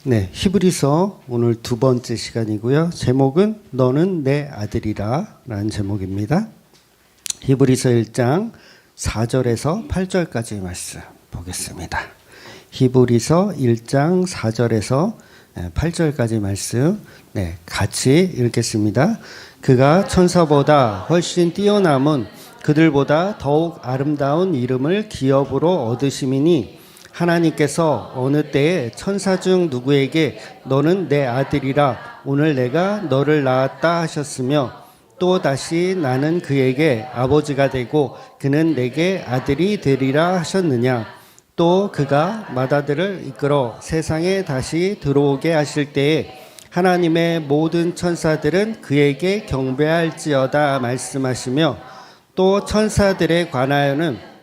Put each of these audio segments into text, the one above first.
네, 히브리서 오늘 두 번째 시간이고요. 제목은 너는 내 아들이라 라는 제목입니다. 히브리서 1장 4절에서 8절까지 말씀 보겠습니다. 히브리서 1장 4절에서 8절까지 말씀 같이 읽겠습니다. 그가 천사보다 훨씬 뛰어남은 그들보다 더욱 아름다운 이름을 기업으로 얻으심이니 하나님께서 어느 때에 천사 중 누구에게 너는 내 아들이라 오늘 내가 너를 낳았다 하셨으며 또 다시 나는 그에게 아버지가 되고 그는 내게 아들이 되리라 하셨느냐. 또 그가 맏아들을 이끌어 세상에 다시 들어오게 하실 때에 하나님의 모든 천사들은 그에게 경배할지어다 말씀하시며 또 천사들에 관하여는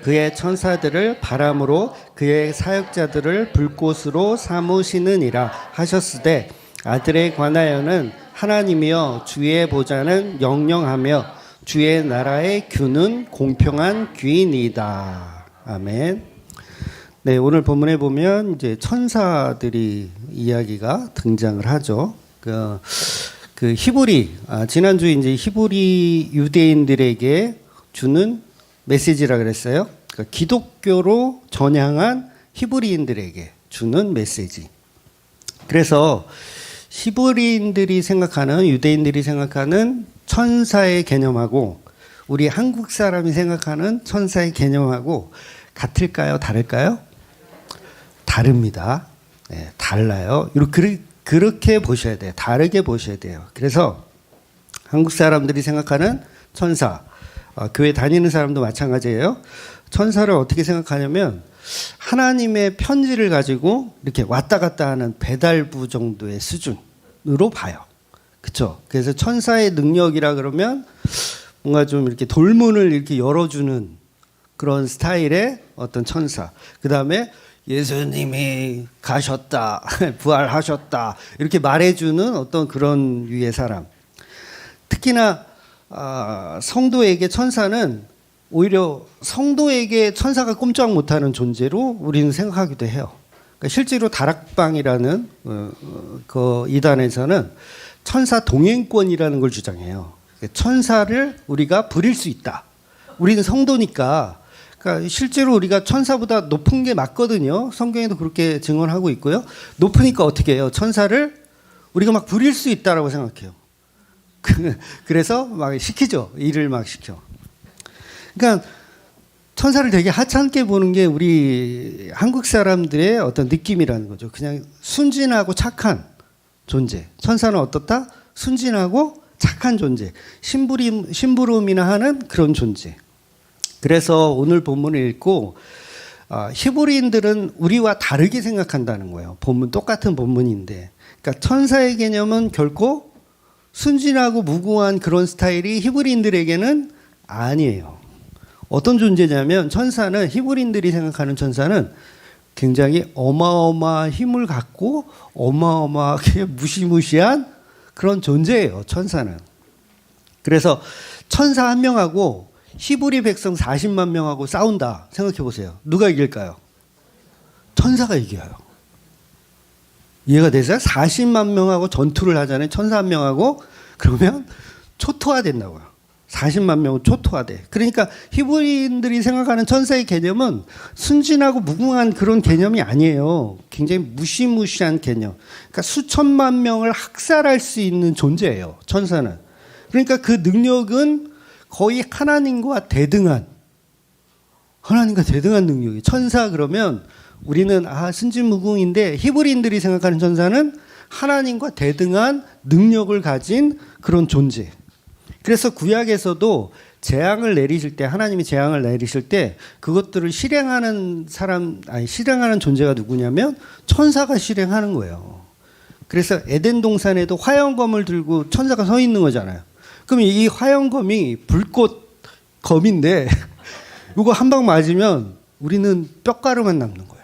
그의 천사들을 바람으로 그의 사역자들을 불꽃으로 삼으시느니라 하셨으되 아들에 관하여는 하나님이여 주의 보좌는 영영하며 주의 나라의 규는 공평한 규이니이다. 아멘. 네, 오늘 본문에 보면 이제 천사들이 이야기가 등장을 하죠. 그 히브리 지난주에 이제 히브리 유대인들에게 주는 메시지라 그랬어요. 그러니까 기독교로 전향한 히브리인들에게 주는 메시지. 그래서 히브리인들이 생각하는 유대인들이 생각하는 천사의 개념하고 우리 한국 사람이 생각하는 천사의 개념하고 같을까요? 다를까요? 다릅니다. 네, 달라요. 그렇게 보셔야 돼요. 다르게 보셔야 돼요. 그래서 한국 사람들이 생각하는 천사, 교회 다니는 사람도 마찬가지예요. 천사를 어떻게 생각하냐면 하나님의 편지를 가지고 이렇게 왔다 갔다 하는 배달부 정도의 수준으로 봐요. 그렇죠? 그래서 천사의 능력이라 그러면 뭔가 좀 이렇게 돌문을 이렇게 열어주는 그런 스타일의 어떤 천사. 그 다음에 예수님이 가셨다, 부활하셨다 이렇게 말해주는 어떤 그런 유의 사람. 특히나 성도에게 천사는 오히려 성도에게 천사가 꼼짝 못하는 존재로 우리는 생각하기도 해요. 그러니까 실제로 다락방이라는 그 이단에서는 천사 동행권이라는 걸 주장해요. 천사를 우리가 부릴 수 있다. 우리는 성도니까. 그러니까 실제로 우리가 천사보다 높은 게 맞거든요. 성경에도 그렇게 증언하고 있고요. 높으니까 어떻게 해요? 천사를 우리가 막 부릴 수 있다라고 생각해요. 그래서 막 시키죠. 일을 막 시켜. 그러니까 천사를 되게 하찮게 보는 게 우리 한국 사람들의 어떤 느낌이라는 거죠. 그냥 순진하고 착한 존재. 천사는 어떻다? 순진하고 착한 존재. 심부름이나 하는 그런 존재. 그래서 오늘 본문을 읽고 히브리인들은 우리와 다르게 생각한다는 거예요. 본문 똑같은 본문인데. 그러니까 천사의 개념은 결코 순진하고 무고한 그런 스타일이 히브리인들에게는 아니에요. 어떤 존재냐면 천사는 히브리인들이 생각하는 천사는 굉장히 어마어마한 힘을 갖고 어마어마하게 무시무시한 그런 존재예요. 천사는. 그래서 천사 한 명하고 히브리 백성 40만 명하고 싸운다 생각해 보세요. 누가 이길까요? 천사가 이겨요. 이해가 되세요? 40만 명하고 전투를 하잖아요. 천사 한 명하고. 그러면 초토화 된다고요. 40만 명은 초토화돼. 그러니까 히브리인들이 생각하는 천사의 개념은 순진하고 무궁한 그런 개념이 아니에요. 굉장히 무시무시한 개념. 그러니까 수천만 명을 학살할 수 있는 존재예요. 천사는. 그러니까 그 능력은 거의 하나님과 대등한 능력이에요. 천사 그러면 우리는 순진무궁인데 히브리인들이 생각하는 천사는 하나님과 대등한 능력을 가진 그런 존재. 그래서 구약에서도 하나님이 재앙을 내리실 때 그것들을 실행하는 존재가 누구냐면 천사가 실행하는 거예요. 그래서 에덴 동산에도 화염검을 들고 천사가 서 있는 거잖아요. 그럼 이 화염검이 불꽃검인데 이거 한 방 맞으면 우리는 뼈가루만 남는 거예요.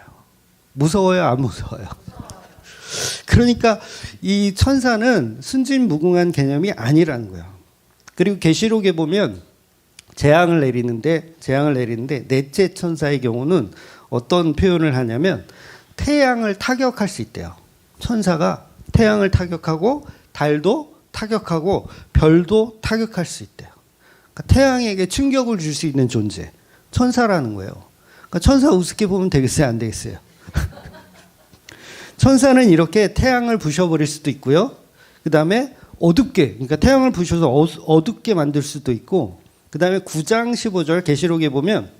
무서워요? 안 무서워요? 그러니까 이 천사는 순진무궁한 개념이 아니라는 거예요. 그리고 계시록에 보면 재앙을 내리는데 넷째 천사의 경우는 어떤 표현을 하냐면 태양을 타격할 수 있대요. 천사가 태양을 타격하고 달도 타격하고 별도 타격할 수 있대요. 그러니까 태양에게 충격을 줄 수 있는 존재, 천사라는 거예요. 그러니까 천사 우습게 보면 되겠어요, 안 되겠어요? 천사는 이렇게 태양을 부셔버릴 수도 있고요. 그 다음에 어둡게, 그러니까 태양을 부셔서 어둡게 만들 수도 있고, 그 다음에 9장 15절 계시록에 보면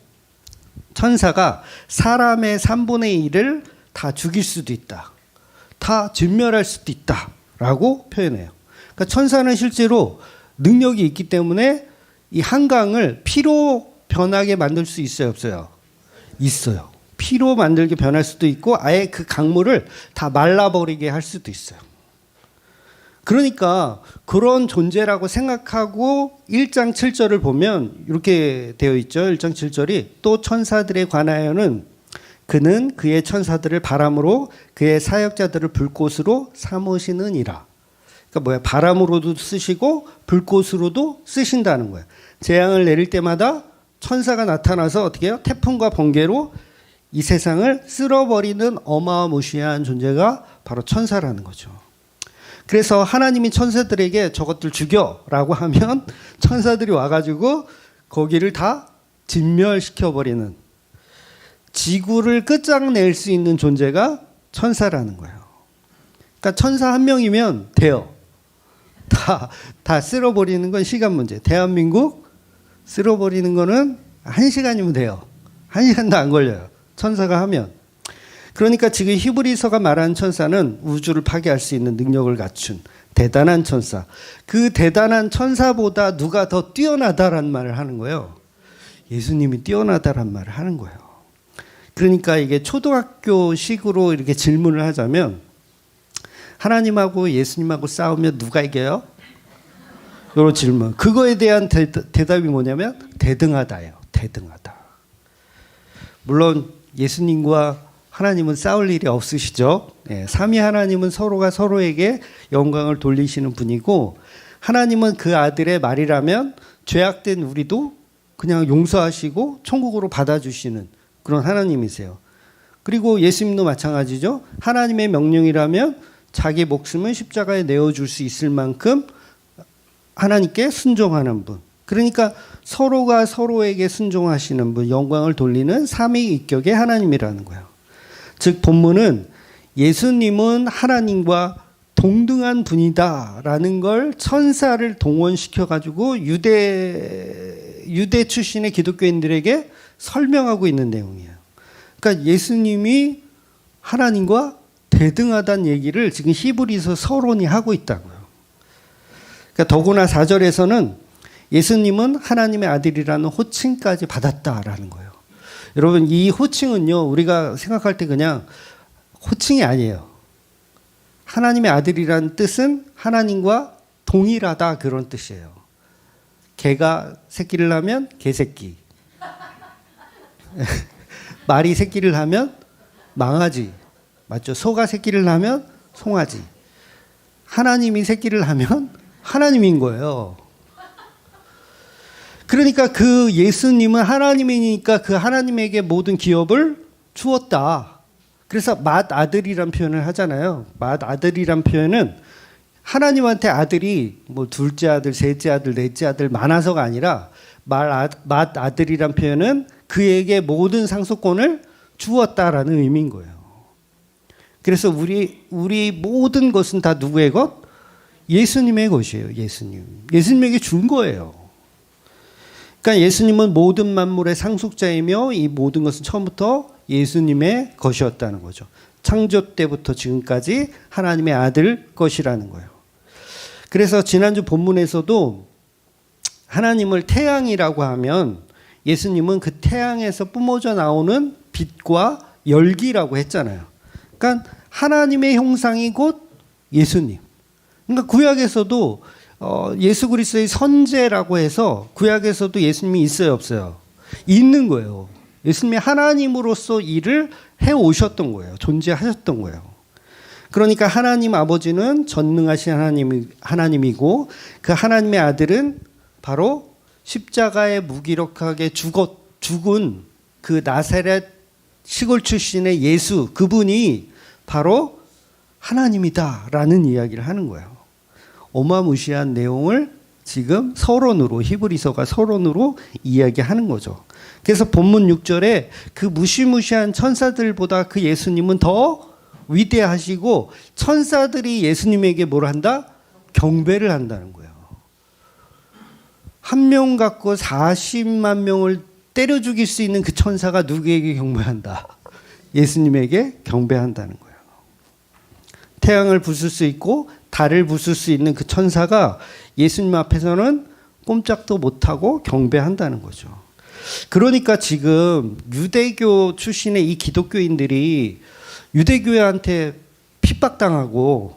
천사가 사람의 3분의 1을 다 죽일 수도 있다. 다 진멸할 수도 있다. 라고 표현해요. 그러니까 천사는 실제로 능력이 있기 때문에 이 한강을 피로 변하게 만들 수 있어요, 없어요? 있어요. 피로 만들게 변할 수도 있고 아예 그 강물을 다 말라버리게 할 수도 있어요. 그러니까 그런 존재라고 생각하고 1장 7절을 보면 이렇게 되어 있죠. 1장 7절이 또 천사들에 관하여는 그는 그의 천사들을 바람으로 그의 사역자들을 불꽃으로 삼으시느니라. 그러니까 뭐야? 바람으로도 쓰시고 불꽃으로도 쓰신다는 거예요. 재앙을 내릴 때마다 천사가 나타나서 어떻게 해요? 태풍과 번개로 이 세상을 쓸어버리는 어마무시한 존재가 바로 천사라는 거죠. 그래서 하나님이 천사들에게 저것들 죽여라고 하면 천사들이 와가지고 거기를 다 진멸시켜버리는, 지구를 끝장낼 수 있는 존재가 천사라는 거예요. 그러니까 천사 한 명이면 돼요. 다 쓸어버리는 건 시간 문제. 대한민국 쓸어버리는 거는 1시간이면 돼요. 1시간도 안 걸려요. 천사가 하면. 그러니까 지금 히브리서가 말하는 천사는 우주를 파괴할 수 있는 능력을 갖춘 대단한 천사. 그 대단한 천사보다 누가 더 뛰어나다라는 말을 하는 거예요. 예수님이 뛰어나다라는 말을 하는 거예요. 그러니까 이게 초등학교식으로 이렇게 질문을 하자면 하나님하고 예수님하고 싸우면 누가 이겨요? 이런 질문. 그거에 대한 대답이 뭐냐면 대등하다예요. 대등하다. 물론 예수님과 하나님은 싸울 일이 없으시죠. 삼위 하나님은 서로가 서로에게 영광을 돌리시는 분이고, 하나님은 그 아들의 말이라면 죄악된 우리도 그냥 용서하시고 천국으로 받아주시는 그런 하나님이세요. 그리고 예수님도 마찬가지죠. 하나님의 명령이라면 자기 목숨을 십자가에 내어줄 수 있을 만큼 하나님께 순종하는 분. 그러니까 서로가 서로에게 순종하시는 분, 영광을 돌리는 삼위일격의 하나님이라는 거예요. 즉 본문은 예수님은 하나님과 동등한 분이다라는 걸 천사를 동원시켜가지고 유대 출신의 기독교인들에게 설명하고 있는 내용이에요. 그러니까 예수님이 하나님과 대등하다는 얘기를 지금 히브리서 서론이 하고 있다고요. 그러니까 더구나 4절에서는 예수님은 하나님의 아들이라는 호칭까지 받았다라는 거예요. 여러분, 이 호칭은요, 우리가 생각할 때 그냥 호칭이 아니에요. 하나님의 아들이라는 뜻은 하나님과 동일하다, 그런 뜻이에요. 개가 새끼를 낳으면 개새끼. 말이 새끼를 낳으면 망아지. 맞죠? 소가 새끼를 낳으면 송아지. 하나님이 새끼를 낳으면 하나님인 거예요. 그러니까 그 예수님은 하나님이니까 그 하나님에게 모든 기업을 주었다. 그래서 맏아들이란 표현을 하잖아요. 맏아들이란 표현은 하나님한테 아들이 뭐 둘째 아들, 셋째 아들, 넷째 아들 많아서가 아니라 맏아들이란 표현은 그에게 모든 상속권을 주었다라는 의미인 거예요. 그래서 우리 모든 것은 다 누구의 것? 예수님의 것이에요. 예수님에게 준 거예요. 그러니까 예수님은 모든 만물의 상속자이며 이 모든 것은 처음부터 예수님의 것이었다는 거죠. 창조 때부터 지금까지 하나님의 아들 것이라는 거예요. 그래서 지난주 본문에서도 하나님을 태양이라고 하면 예수님은 그 태양에서 뿜어져 나오는 빛과 열기라고 했잖아요. 그러니까 하나님의 형상이 곧 예수님. 그러니까 구약에서도 예수 그리스도의 선제라고 해서 구약에서도 예수님이 있어요, 없어요? 있는 거예요. 예수님이 하나님으로서 일을 해오셨던 거예요. 존재하셨던 거예요. 그러니까 하나님 아버지는 전능하신 하나님이고 그 하나님의 아들은 바로 십자가에 무기력하게 죽은 그 나사렛 시골 출신의 예수, 그분이 바로 하나님이다라는 이야기를 하는 거예요. 어마무시한 내용을 지금 서론으로, 히브리서가 서론으로 이야기하는 거죠. 그래서 본문 6절에 그 무시무시한 천사들보다 그 예수님은 더 위대하시고 천사들이 예수님에게 뭘 한다? 경배를 한다는 거예요. 한 명 갖고 40만 명을 때려 죽일 수 있는 그 천사가 누구에게 경배한다? 예수님에게 경배한다는 거예요. 태양을 부술 수 있고 달을 부술 수 있는 그 천사가 예수님 앞에서는 꼼짝도 못하고 경배한다는 거죠. 그러니까 지금 유대교 출신의 이 기독교인들이 유대교회한테 핍박당하고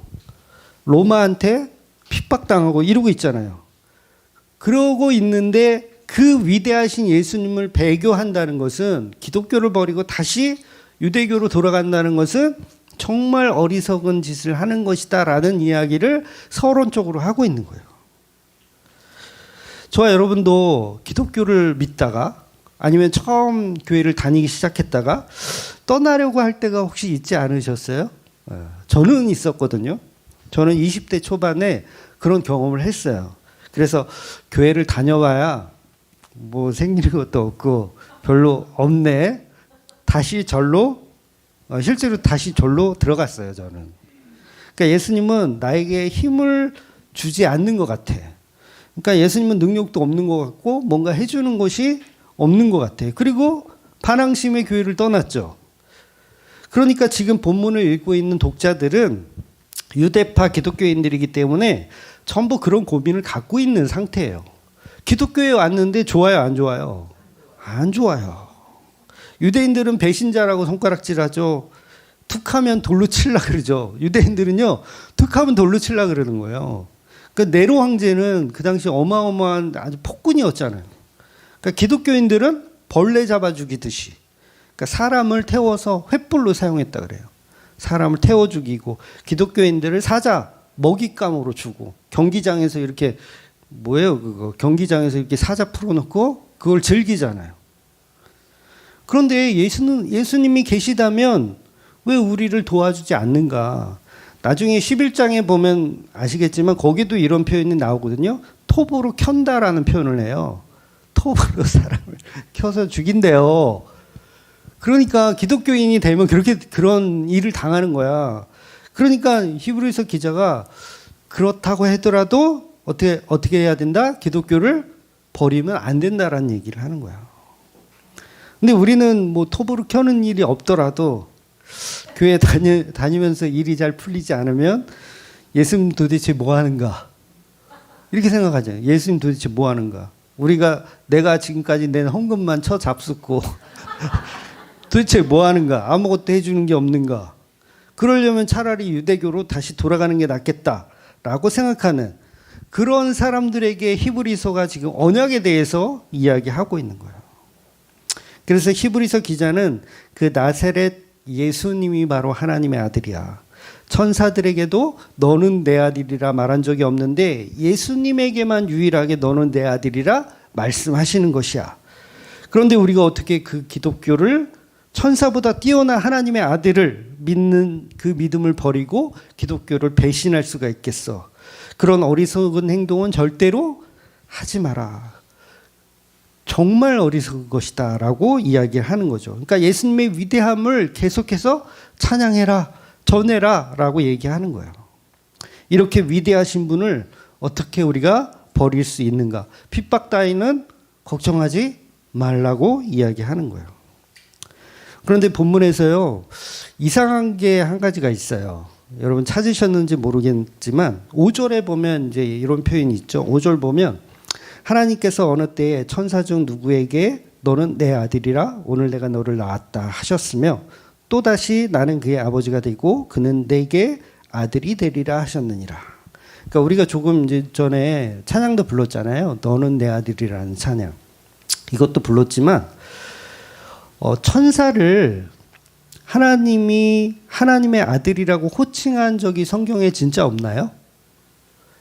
로마한테 핍박당하고 이러고 있잖아요. 그러고 있는데 그 위대하신 예수님을 배교한다는 것은, 기독교를 버리고 다시 유대교로 돌아간다는 것은 정말 어리석은 짓을 하는 것이다라는 이야기를 서론적으로 하고 있는 거예요. 저와 여러분도 기독교를 믿다가 아니면 처음 교회를 다니기 시작했다가 떠나려고 할 때가 혹시 있지 않으셨어요? 저는 있었거든요. 저는 20대 초반에 그런 경험을 했어요. 그래서 교회를 다녀봐야 뭐 생기는 것도 없고 별로 없네. 다시 절로, 실제로 다시 절로 들어갔어요, 저는. 그러니까 예수님은 나에게 힘을 주지 않는 것 같아. 그러니까 예수님은 능력도 없는 것 같고 뭔가 해주는 것이 없는 것 같아. 그리고 반항심의 교회를 떠났죠. 그러니까 지금 본문을 읽고 있는 독자들은 유대파 기독교인들이기 때문에 전부 그런 고민을 갖고 있는 상태예요. 기독교에 왔는데 좋아요, 안 좋아요? 안 좋아요. 유대인들은 배신자라고 손가락질하죠. 툭하면 돌로 칠라 그러죠. 유대인들은요, 툭하면 돌로 칠라 그러는 거예요. 그러니까 네로 황제는 그 당시 어마어마한 아주 폭군이었잖아요. 그러니까 기독교인들은 벌레 잡아 죽이듯이, 그러니까 사람을 태워서 횃불로 사용했다 그래요. 사람을 태워 죽이고 기독교인들을 사자 먹잇감으로 주고, 경기장에서 이렇게 뭐예요 그거, 경기장에서 이렇게 사자 풀어놓고 그걸 즐기잖아요. 그런데 예수님이 계시다면 왜 우리를 도와주지 않는가? 나중에 11장에 보면 아시겠지만 거기도 이런 표현이 나오거든요. 톱으로 켠다라는 표현을 해요. 톱으로 사람을 켜서 죽인대요. 그러니까 기독교인이 되면 그런 일을 당하는 거야. 그러니까 히브리서 기자가 그렇다고 하더라도 어떻게 해야 된다? 기독교를 버리면 안 된다라는 얘기를 하는 거야. 근데 우리는 뭐 톱으로 켜는 일이 없더라도 교회 다니면서 일이 잘 풀리지 않으면 예수님 도대체 뭐 하는가? 이렇게 생각하잖아요. 예수님 도대체 뭐 하는가? 내가 지금까지 낸 헌금만 쳐 잡숫고 도대체 뭐 하는가? 아무것도 해주는 게 없는가? 그러려면 차라리 유대교로 다시 돌아가는 게 낫겠다라고 생각하는 그런 사람들에게 히브리서가 지금 언약에 대해서 이야기하고 있는 거예요. 그래서 히브리서 기자는 그 나세렛 예수님이 바로 하나님의 아들이야. 천사들에게도 너는 내 아들이라 말한 적이 없는데 예수님에게만 유일하게 너는 내 아들이라 말씀하시는 것이야. 그런데 우리가 어떻게 그 기독교를, 천사보다 뛰어난 하나님의 아들을 믿는 그 믿음을 버리고 기독교를 배신할 수가 있겠어? 그런 어리석은 행동은 절대로 하지 마라. 정말 어리석은 것이다 라고 이야기를 하는 거죠. 그러니까 예수님의 위대함을 계속해서 찬양해라, 전해라 라고 얘기하는 거예요. 이렇게 위대하신 분을 어떻게 우리가 버릴 수 있는가? 핍박 따위는 걱정하지 말라고 이야기하는 거예요. 그런데 본문에서요, 이상한 게 한 가지가 있어요. 여러분 찾으셨는지 모르겠지만 5절에 보면 이제 이런 표현이 있죠. 5절 보면 하나님께서 어느 때에 천사 중 누구에게 너는 내 아들이라 오늘 내가 너를 낳았다 하셨으며 또다시 나는 그의 아버지가 되고 그는 내게 아들이 되리라 하셨느니라. 그러니까 우리가 조금 이제 전에 찬양도 불렀잖아요. 너는 내 아들이라는 찬양. 이것도 불렀지만 천사를 하나님이 하나님의 아들이라고 호칭한 적이 성경에 진짜 없나요?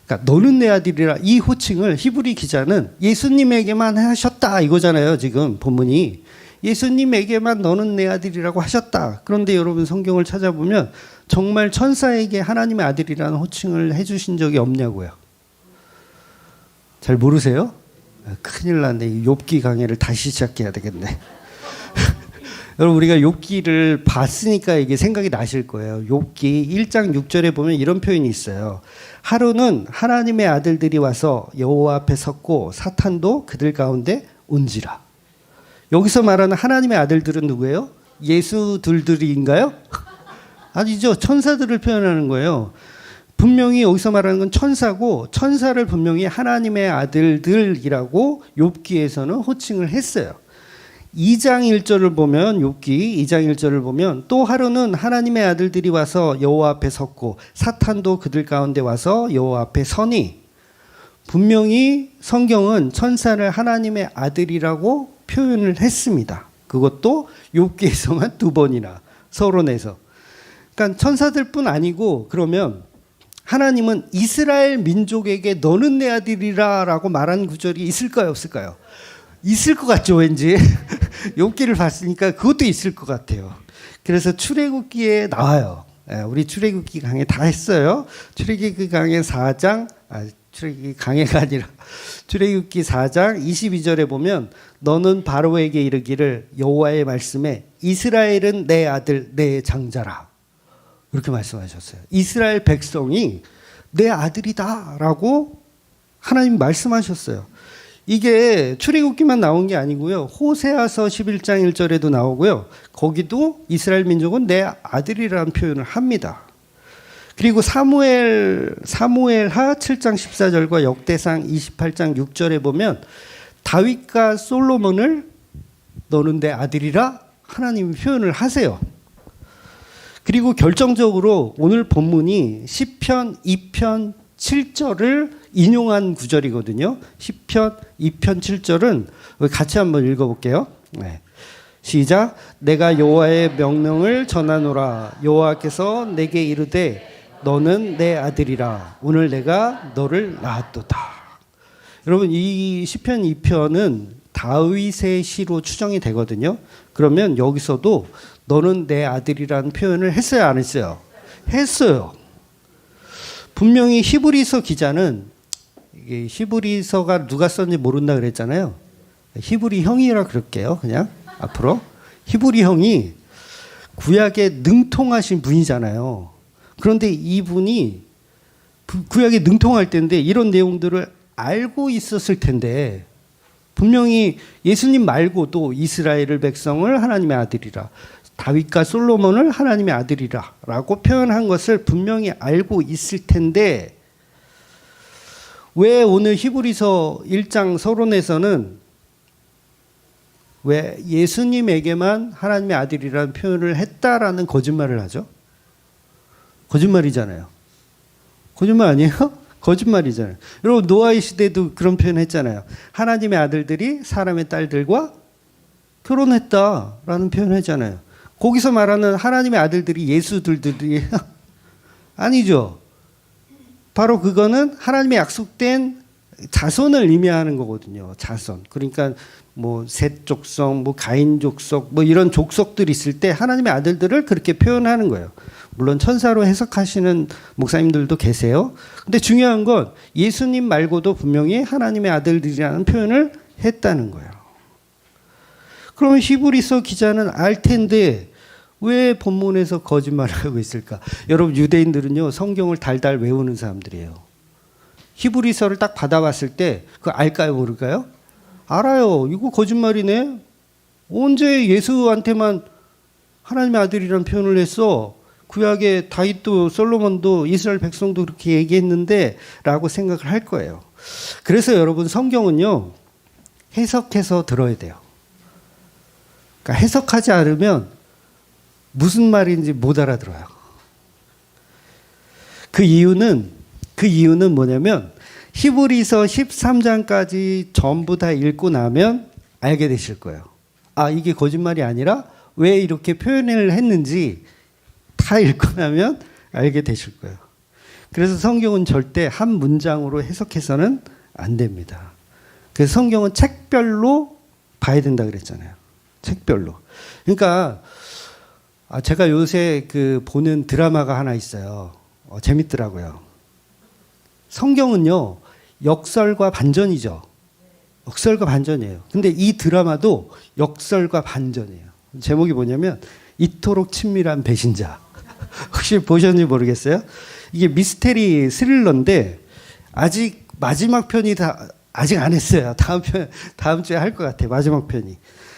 그러니까 너는 내 아들이라, 이 호칭을 히브리 기자는 예수님에게만 하셨다 이거잖아요. 지금 본문이 예수님에게만 너는 내 아들이라고 하셨다. 그런데 여러분 성경을 찾아보면 정말 천사에게 하나님의 아들이라는 호칭을 해주신 적이 없냐고요. 잘 모르세요? 큰일 났네. 욥기 강해를 다시 시작해야 되겠네. 여러분 우리가 욥기를 봤으니까 이게 생각이 나실 거예요. 욥기 1장 6절에 보면 이런 표현이 있어요. 하루는 하나님의 아들들이 와서 여호와 앞에 섰고 사탄도 그들 가운데 온지라. 여기서 말하는 하나님의 아들들은 누구예요? 예수들인가요? 아니죠. 천사들을 표현하는 거예요. 분명히 여기서 말하는 건 천사고 천사를 분명히 하나님의 아들들이라고 욥기에서는 호칭을 했어요. 2장 1절을 보면 욥기 2장 1절을 보면 또 하루는 하나님의 아들들이 와서 여호와 앞에 섰고 사탄도 그들 가운데 와서 여호와 앞에 서니 분명히 성경은 천사를 하나님의 아들이라고 표현을 했습니다. 그것도 욥기에서만 2번이나 서론에서. 그러니까 천사들뿐 아니고 그러면 하나님은 이스라엘 민족에게 너는 내 아들이라라고 말한 구절이 있을까요, 없을까요? 있을 것 같죠, 왠지. 욥기를 봤으니까 그것도 있을 것 같아요. 그래서 출애굽기에 나와요. 우리 출애굽기 강의 다 했어요. 출애굽기 강의 4장, 출애굽기 강해가 아니라 출애굽기 4장 22절에 보면 너는 바로에게 이르기를 여호와의 말씀에 이스라엘은 내 아들 내 장자라. 이렇게 말씀하셨어요. 이스라엘 백성이 내 아들이다라고 하나님 말씀하셨어요. 이게 출애굽기만 나온 게 아니고요. 호세아서 11장 1절에도 나오고요. 거기도 이스라엘 민족은 내 아들이라는 표현을 합니다. 그리고 사무엘하 7장 14절과 역대상 28장 6절에 보면 다윗과 솔로몬을 너는 내 아들이라 하나님이 표현을 하세요. 그리고 결정적으로 오늘 본문이 시편 2편 7절을 인용한 구절이거든요. 시편 2편 7절은 같이 한번 읽어볼게요. 네. 시작. 내가 여호와의 명령을 전하노라. 여호와께서 내게 이르되 너는 내 아들이라. 오늘 내가 너를 낳았도다. 여러분 이 시편 2편은 다윗의 시로 추정이 되거든요. 그러면 여기서도 너는 내 아들이라는 표현을 했어요, 안 했어요? 했어요. 분명히 히브리서 기자는 이게 히브리서가 누가 썼는지 모른다 그랬잖아요. 히브리 형이라 그럴게요. 그냥 앞으로 히브리 형이 구약에 능통하신 분이잖아요. 그런데 이분이 구약에 능통할 때인데 이런 내용들을 알고 있었을 텐데 분명히 예수님 말고도 이스라엘 백성을 하나님의 아들이라 다윗과 솔로몬을 하나님의 아들이라 라고 표현한 것을 분명히 알고 있을 텐데 왜 오늘 히브리서 1장 서론에서는 왜 예수님에게만 하나님의 아들이라는 표현을 했다라는 거짓말을 하죠? 거짓말이잖아요. 거짓말 아니에요? 거짓말이잖아요. 여러분 노아의 시대도 그런 표현 했잖아요. 하나님의 아들들이 사람의 딸들과 결혼했다라는 표현을 했잖아요. 거기서 말하는 하나님의 아들들이 예수들이에요? 아니죠. 바로 그거는 하나님의 약속된 자손을 의미하는 거거든요. 자손. 그러니까 뭐 셋 족속, 뭐 가인 족속, 뭐 이런 족속들이 있을 때 하나님의 아들들을 그렇게 표현하는 거예요. 물론 천사로 해석하시는 목사님들도 계세요. 근데 중요한 건 예수님 말고도 분명히 하나님의 아들들이라는 표현을 했다는 거예요. 그러면 히브리서 기자는 알 텐데 왜 본문에서 거짓말을 하고 있을까? 여러분 유대인들은요 성경을 달달 외우는 사람들이에요. 히브리서를 딱 받아봤을 때 그거 알까요 모를까요? 알아요. 이거 거짓말이네. 언제 예수한테만 하나님의 아들이라는 표현을 했어? 구약에 다윗도 솔로몬도 이스라엘 백성도 그렇게 얘기했는데 라고 생각을 할 거예요. 그래서 여러분 성경은요 해석해서 들어야 돼요. 그러니까 해석하지 않으면 무슨 말인지 못 알아들어요. 그 이유는 뭐냐면 히브리서 13장까지 전부 다 읽고 나면 알게 되실 거예요. 아, 이게 거짓말이 아니라 왜 이렇게 표현을 했는지 다 읽고 나면 알게 되실 거예요. 그래서 성경은 절대 한 문장으로 해석해서는 안 됩니다. 그래서 성경은 책별로 봐야 된다 그랬잖아요. 책별로. 그러니까 제가 요새 그 보는 드라마가 하나 있어요. 재밌더라고요. 성경은요, 역설과 반전이죠. 역설과 반전이에요. 근데 이 드라마도 역설과 반전이에요. 제목이 뭐냐면 이토록 친밀한 배신자. 혹시 보셨는지 모르겠어요? 이게 미스테리 스릴러인데 아직 마지막 편이 아직 안 했어요. 다음 주에 할 것 같아요. 마지막 편이.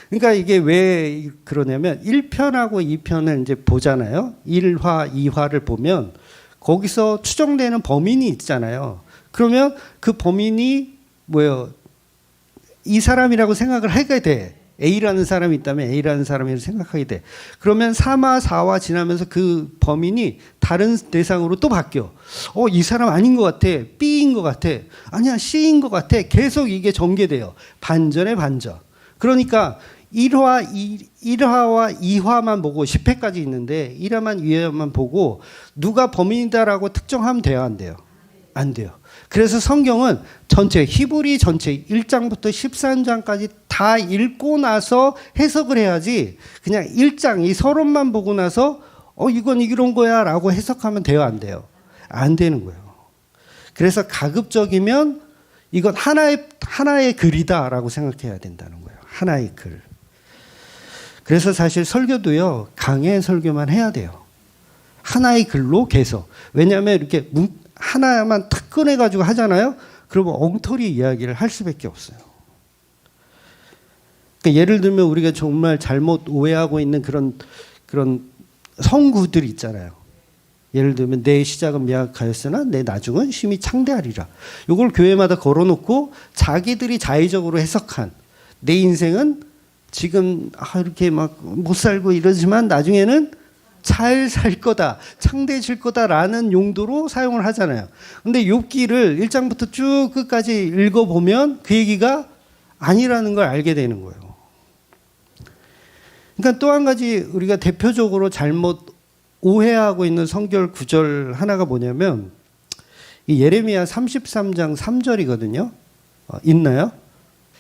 그러니까 이게 왜 그러냐면 1편하고 2편을 이제 보잖아요. 1화, 2화를 보면 거기서 추정되는 범인이 있잖아요. 그러면 그 범인이 뭐예요? 이 사람이라고 생각을 하게 돼. A라는 사람이 있다면 A라는 사람이라고 생각하게 돼. 그러면 3화, 4화 지나면서 그 범인이 다른 대상으로 또 바뀌어. 이 사람 아닌 것 같아. B인 것 같아. 아니야, C인 것 같아. 계속 이게 전개돼요. 반전에 반전. 그러니까 1화와 2화만 보고 10회까지 있는데 1화만 2화만 보고 누가 범인이다라고 특정하면 돼요, 안 돼요? 안 돼요. 그래서 성경은 전체 히브리 전체 1장부터 13장까지 다 읽고 나서 해석을 해야지 그냥 1장 이 서론만 보고 나서 이건 이런 거야 라고 해석하면 돼요, 안 돼요? 안 되는 거예요. 그래서 가급적이면 이건 하나의 글이다라고 생각해야 된다는 거예요. 하나의 글. 그래서 사실 설교도요, 강의 설교만 해야 돼요. 하나의 글로 계속. 왜냐하면 이렇게 하나만 탁 꺼내가지고 하잖아요? 그러면 엉터리 이야기를 할 수밖에 없어요. 그러니까 예를 들면 우리가 정말 잘못 오해하고 있는 그런 성구들 있잖아요. 예를 들면 내 시작은 미약하였으나 내 나중은 심히 창대하리라. 이걸 교회마다 걸어놓고 자기들이 자의적으로 해석한 내 인생은 지금 이렇게 막 못 살고 이러지만 나중에는 잘 살 거다, 창대해질 거다라는 용도로 사용을 하잖아요. 근데 욥기를 1장부터 쭉 끝까지 읽어보면 그 얘기가 아니라는 걸 알게 되는 거예요. 그러니까 또 한 가지 우리가 대표적으로 잘못 오해하고 있는 성경 구절 하나가 뭐냐면 이 예레미야 33장 3절이거든요. 있나요?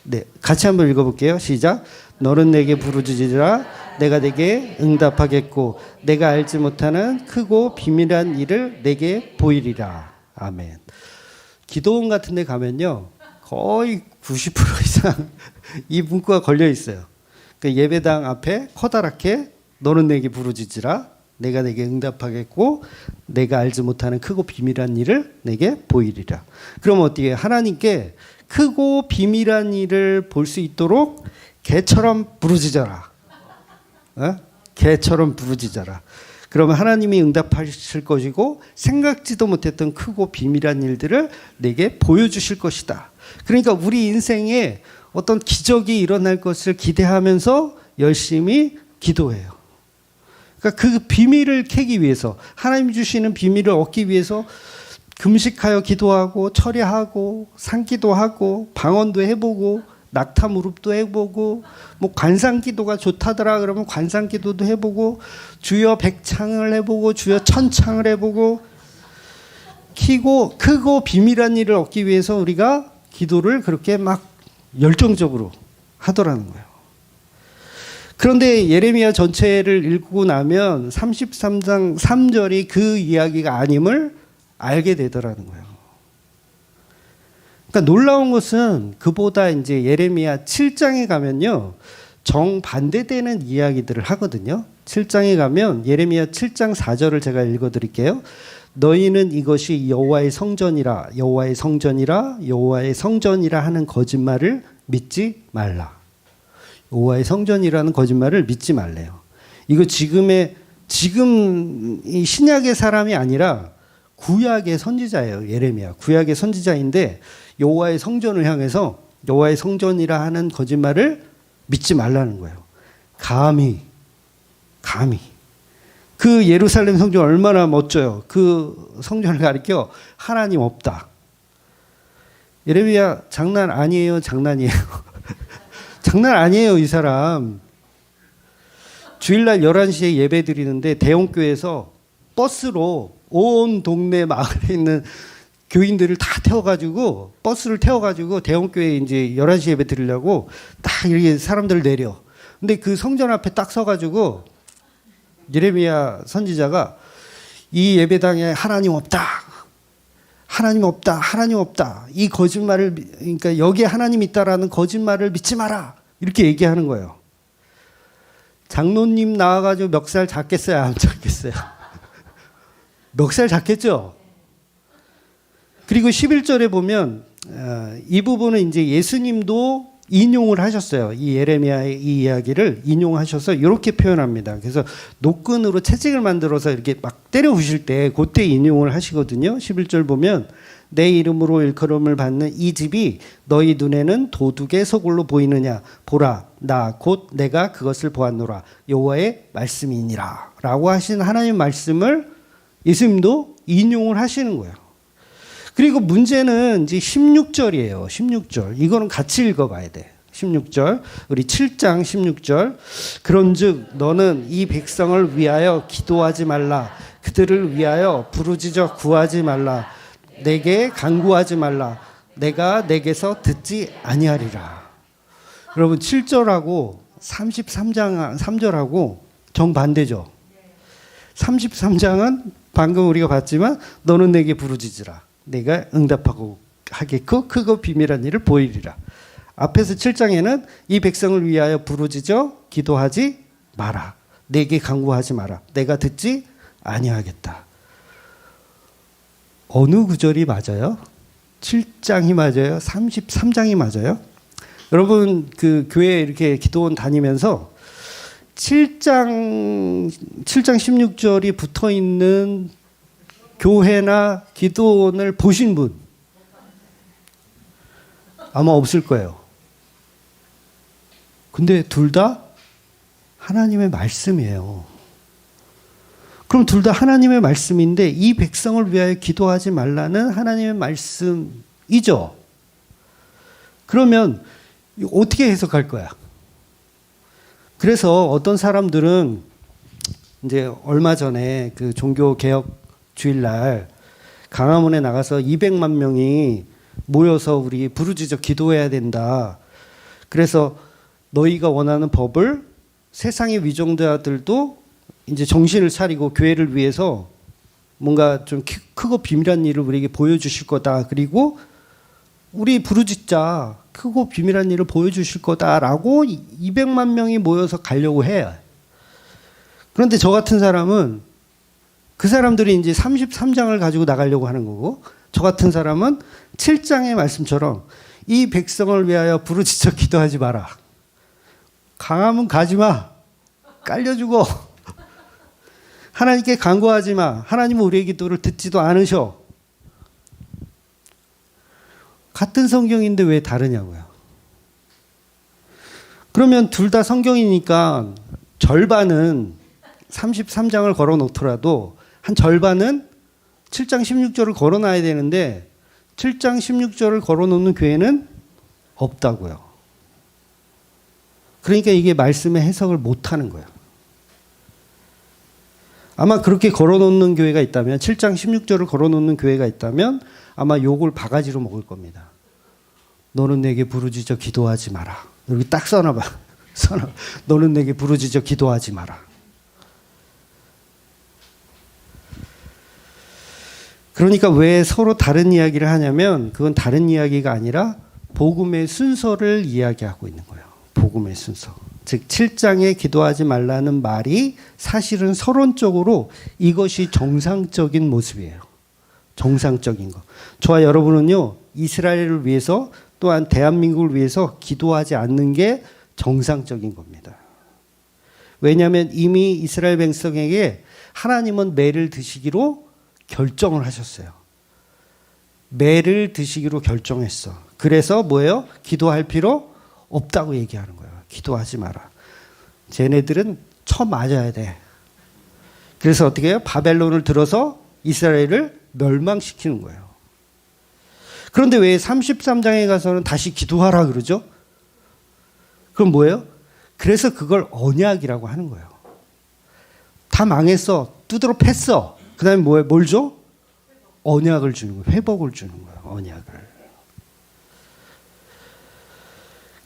네, 같이 한번 읽어볼게요. 시작. 너는 내게 부르짖으라 내가 내게 응답하겠고 내가 알지 못하는 크고 비밀한 일을 내게 보이리라. 아멘. 기도원 같은 데 가면요 거의 90% 이상 이 문구가 걸려 있어요. 그러니까 예배당 앞에 커다랗게 너는 내게 부르짖으라 내가 내게 응답하겠고 내가 알지 못하는 크고 비밀한 일을 내게 보이리라. 그럼 어떻게 하나님께 크고 비밀한 일을 볼 수 있도록 개처럼 부르짖어라. 개처럼 부르짖어라. 그러면 하나님이 응답하실 것이고 생각지도 못했던 크고 비밀한 일들을 내게 보여주실 것이다. 그러니까 우리 인생에 어떤 기적이 일어날 것을 기대하면서 열심히 기도해요. 그러니까 그 비밀을 캐기 위해서 하나님 주시는 비밀을 얻기 위해서 금식하여 기도하고 철야하고 산기도 하고 방언도 해보고 낙타 무릎도 해보고 뭐 관상기도가 좋다더라 그러면 관상기도도 해보고 주여 백창을 해보고 주여 천창을 해보고 크고 비밀한 일을 얻기 위해서 우리가 기도를 그렇게 막 열정적으로 하더라는 거예요. 그런데 예레미야 전체를 읽고 나면 33장 3절이 그 이야기가 아님을 알게 되더라는 거예요. 그러니까 놀라운 것은 그보다 이제 예레미야 7장에 가면요. 정반대되는 이야기들을 하거든요. 7장에 가면 예레미야 7장 4절을 제가 읽어 드릴게요. 너희는 이것이 여호와의 성전이라 여호와의 성전이라 여호와의 성전이라 하는 거짓말을 믿지 말라. 여호와의 성전이라는 거짓말을 믿지 말래요. 이거 지금 이 신약의 사람이 아니라 구약의 선지자예요. 예레미야. 구약의 선지자인데 여호와의 성전을 향해서 여호와의 성전이라 하는 거짓말을 믿지 말라는 거예요. 감히 그 예루살렘 성전 얼마나 멋져요. 그 성전을 가리켜 하나님 없다. 예레미야 장난 아니에요. 장난이에요. 장난 아니에요. 이 사람. 주일날 11시에 예배 드리는데 대형교회에서 버스로 온 동네 마을에 있는 교인들을 다 태워가지고 버스를 태워가지고 대형교회에 이제 11시 예배 드리려고 딱 이렇게 사람들을 내려. 근데 그 성전 앞에 딱 서가지고 예레미야 선지자가 이 예배당에 하나님 없다. 하나님 없다. 하나님 없다. 이 거짓말을, 그러니까 여기에 하나님 있다라는 거짓말을 믿지 마라. 이렇게 얘기하는 거예요. 장로님 나와가지고 멱살 잡겠어요? 안 잡겠어요? 멱살 잡겠죠? 그리고 11절에 보면 이 부분은 이제 예수님도 인용을 하셨어요. 이 예레미야의 이 이야기를 인용하셔서 이렇게 표현합니다. 그래서 노끈으로 채찍을 만들어서 이렇게 막 때려 부실 때 그때 인용을 하시거든요. 11절 보면 내 이름으로 일컬음을 받는 이 집이 너희 눈에는 도둑의 소굴로 보이느냐. 보라, 나 곧 내가 그것을 보았노라. 여호와의 말씀이니라. 라고 하신 하나님 말씀을 예수님도 인용을 하시는 거예요. 그리고 문제는 이제 16절이에요. 16절. 이거는 같이 읽어봐야 돼. 16절. 우리 7장 16절. 그런즉 너는 이 백성을 위하여 기도하지 말라. 그들을 위하여 부르짖어 구하지 말라. 내게 간구하지 말라. 내가 내게서 듣지 아니하리라. 여러분 7절하고 33장 3절하고 정반대죠. 33장은 방금 우리가 봤지만 너는 내게 부르짖으라. 내가 응답하고 하겠고 크고 비밀한 일을 보이리라. 앞에서 7장에는 이 백성을 위하여 부르짖어 기도하지 마라. 내게 간구하지 마라. 내가 듣지 아니하겠다. 어느 구절이 맞아요? 7장이 맞아요? 33장이 맞아요? 여러분 그 교회 이렇게 기도원 다니면서 7장 16절이 붙어 있는 교회나 기도원을 보신 분 아마 없을 거예요. 근데 둘 다 하나님의 말씀이에요. 그럼 둘 다 하나님의 말씀인데 이 백성을 위하여 기도하지 말라는 하나님의 말씀이죠. 그러면 어떻게 해석할 거야? 그래서 어떤 사람들은 이제 얼마 전에 그 종교개혁 주일날 강화문에 나가서 200만 명이 모여서 우리 부르짖어 기도해야 된다. 그래서 너희가 원하는 법을 세상의 위정자들도 이제 정신을 차리고 교회를 위해서 뭔가 좀 크고 비밀한 일을 우리에게 보여주실 거다. 그리고 우리 부르짖자 크고 비밀한 일을 보여주실 거다라고 200만 명이 모여서 가려고 해요. 그런데 저 같은 사람은 그 사람들이 이제 33장을 가지고 나가려고 하는 거고 저 같은 사람은 7장의 말씀처럼 이 백성을 위하여 부르짖어 기도하지 마라. 강하면 가지 마. 깔려주고. 하나님께 간구하지 마. 하나님은 우리의 기도를 듣지도 않으셔. 같은 성경인데 왜 다르냐고요. 그러면 둘 다 성경이니까 절반은 33장을 걸어 놓더라도 한 절반은 7장 16절을 걸어 놔야 되는데 7장 16절을 걸어 놓는 교회는 없다고요. 그러니까 이게 말씀의 해석을 못 하는 거예요. 아마 그렇게 걸어 놓는 교회가 있다면 7장 16절을 걸어 놓는 교회가 있다면 아마 욕을 바가지로 먹을 겁니다. 너는 내게 부르짖어 기도하지 마라. 여기 딱 써놔봐. 너는 내게 부르짖어 기도하지 마라. 그러니까 왜 서로 다른 이야기를 하냐면 그건 다른 이야기가 아니라 복음의 순서를 이야기하고 있는 거예요. 복음의 순서. 즉 7장에 기도하지 말라는 말이 사실은 서론적으로 이것이 정상적인 모습이에요. 정상적인 거. 저와 여러분은요. 이스라엘을 위해서 또한 대한민국을 위해서 기도하지 않는 게 정상적인 겁니다. 왜냐하면 이미 이스라엘 백성에게 하나님은 매를 드시기로 결정을 하셨어요. 매를 드시기로 결정했어. 그래서 뭐예요? 기도할 필요 없다고 얘기하는 거예요. 기도하지 마라. 쟤네들은 쳐맞아야 돼. 그래서 어떻게 해요? 바벨론을 들어서 이스라엘을 멸망시키는 거예요. 그런데 왜 33장에 가서는 다시 기도하라 그러죠? 그럼 뭐예요? 그래서 그걸 언약이라고 하는 거예요. 다 망했어. 두드러 팼어. 그 다음에 뭘 줘? 언약을 주는 거예요. 회복을 주는 거예요. 언약을.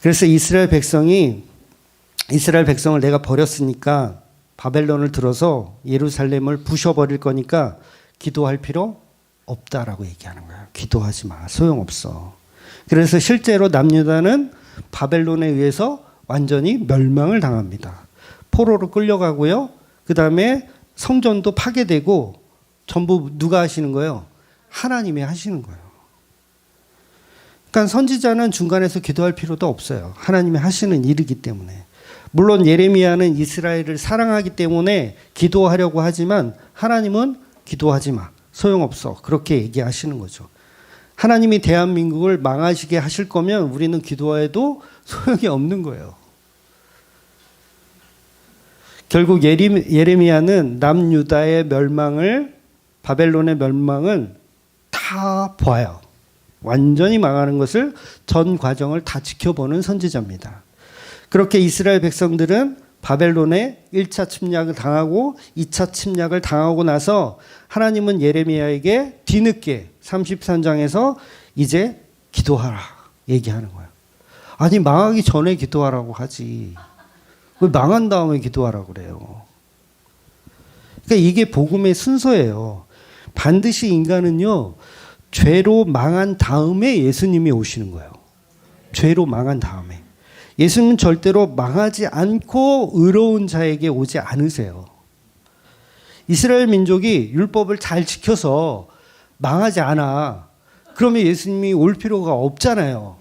그래서 이스라엘 백성이 이스라엘 백성을 내가 버렸으니까 바벨론을 들어서 예루살렘을 부셔버릴 거니까 기도할 필요 없다라고 얘기하는 거예요. 기도하지 마. 소용없어. 그래서 실제로 남유다는 바벨론에 의해서 완전히 멸망을 당합니다. 포로로 끌려가고요. 그 다음에 성전도 파괴되고 전부 누가 하시는 거예요? 하나님이 하시는 거예요. 그러니까 선지자는 중간에서 기도할 필요도 없어요. 하나님이 하시는 일이기 때문에. 물론 예레미야는 이스라엘을 사랑하기 때문에 기도하려고 하지만 하나님은 기도하지 마. 소용없어. 그렇게 얘기하시는 거죠. 하나님이 대한민국을 망하시게 하실 거면 우리는 기도해도 소용이 없는 거예요. 결국 예레미야는 남유다의 멸망을, 바벨론의 멸망을 다 봐요. 완전히 망하는 것을 전 과정을 다 지켜보는 선지자입니다. 그렇게 이스라엘 백성들은 바벨론에 1차 침략을 당하고 2차 침략을 당하고 나서 하나님은 예레미야에게 뒤늦게 33장에서 이제 기도하라 얘기하는 거예요. 아니 망하기 전에 기도하라고 하지. 왜 망한 다음에 기도하라고 그래요. 그러니까 이게 복음의 순서예요. 반드시 인간은요. 죄로 망한 다음에 예수님이 오시는 거예요. 죄로 망한 다음에. 예수님은 절대로 망하지 않고 의로운 자에게 오지 않으세요. 이스라엘 민족이 율법을 잘 지켜서 망하지 않아. 그러면 예수님이 올 필요가 없잖아요.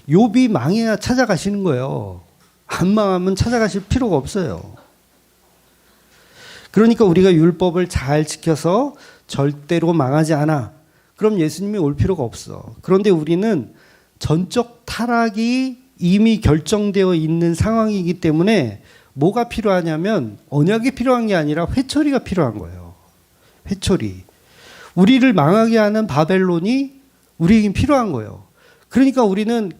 욥이 망해야 찾아가시는 거예요. 안 망하면 찾아가실 필요가 없어요. 그러니까 우리가 율법을 잘 지켜서 절대로 망하지 않아. 그럼 예수님이 올 필요가 없어. 그런데 우리는 전적 타락이 이미 결정되어 있는 상황이기 때문에 뭐가 필요하냐면 언약이 필요한 게 아니라 회초리가 필요한 거예요. 회초리. 우리를 망하게 하는 바벨론이 우리에게 필요한 거예요. 그러니까 우리는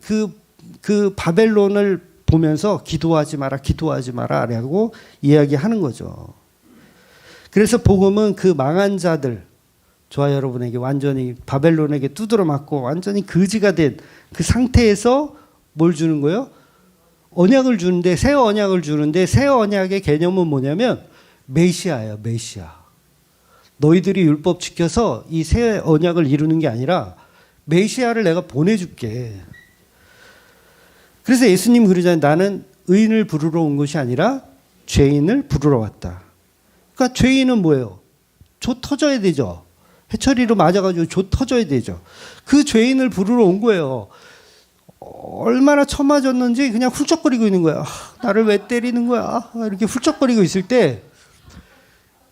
그 바벨론을 보면서 기도하지 마라, 기도하지 마라 라고 이야기하는 거죠. 그래서 복음은 그 망한 자들, 저와 여러분에게 완전히 바벨론에게 두드러 맞고 완전히 거지가 된 그 상태에서 뭘 주는 거예요? 언약을 주는데, 새 언약을 주는데, 새 언약의 개념은 뭐냐면 메시아예요. 메시아. 너희들이 율법 지켜서 이 새 언약을 이루는 게 아니라 메시아를 내가 보내줄게. 그래서 예수님 그러잖아요. 나는 의인을 부르러 온 것이 아니라 죄인을 부르러 왔다. 그러니까 죄인은 뭐예요? 조 터져야 되죠. 회초리로 맞아가지고 조 터져야 되죠. 그 죄인을 부르러 온 거예요. 얼마나 처맞았는지 그냥 훌쩍거리고 있는 거야. 나를 왜 때리는 거야? 이렇게 훌쩍거리고 있을 때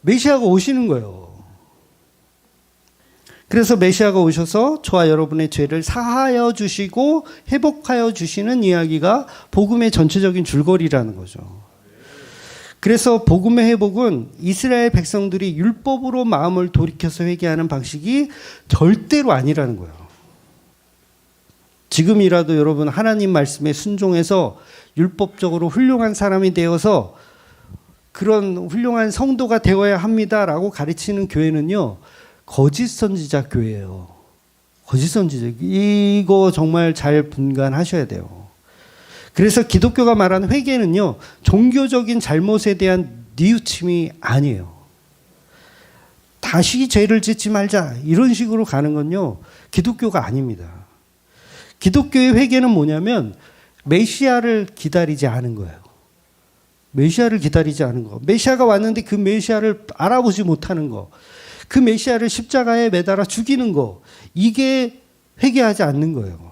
메시아가 오시는 거예요. 그래서 메시아가 오셔서 저와 여러분의 죄를 사하여 주시고 회복하여 주시는 이야기가 복음의 전체적인 줄거리라는 거죠. 그래서 복음의 회복은 이스라엘 백성들이 율법으로 마음을 돌이켜서 회개하는 방식이 절대로 아니라는 거예요. 지금이라도 여러분 하나님 말씀에 순종해서 율법적으로 훌륭한 사람이 되어서 그런 훌륭한 성도가 되어야 합니다라고 가르치는 교회는요. 거짓 선지자 교회예요. 거짓 선지자. 이거 정말 잘 분간하셔야 돼요. 그래서 기독교가 말하는 회개는요. 종교적인 잘못에 대한 뉘우침이 아니에요. 다시 죄를 짓지 말자 이런 식으로 가는 건요. 기독교가 아닙니다. 기독교의 회개는 뭐냐면 메시아를 기다리지 않은 거예요. 메시아를 기다리지 않은 거. 메시아가 왔는데 그 메시아를 알아보지 못하는 거. 그 메시아를 십자가에 매달아 죽이는 거. 이게 회개하지 않는 거예요.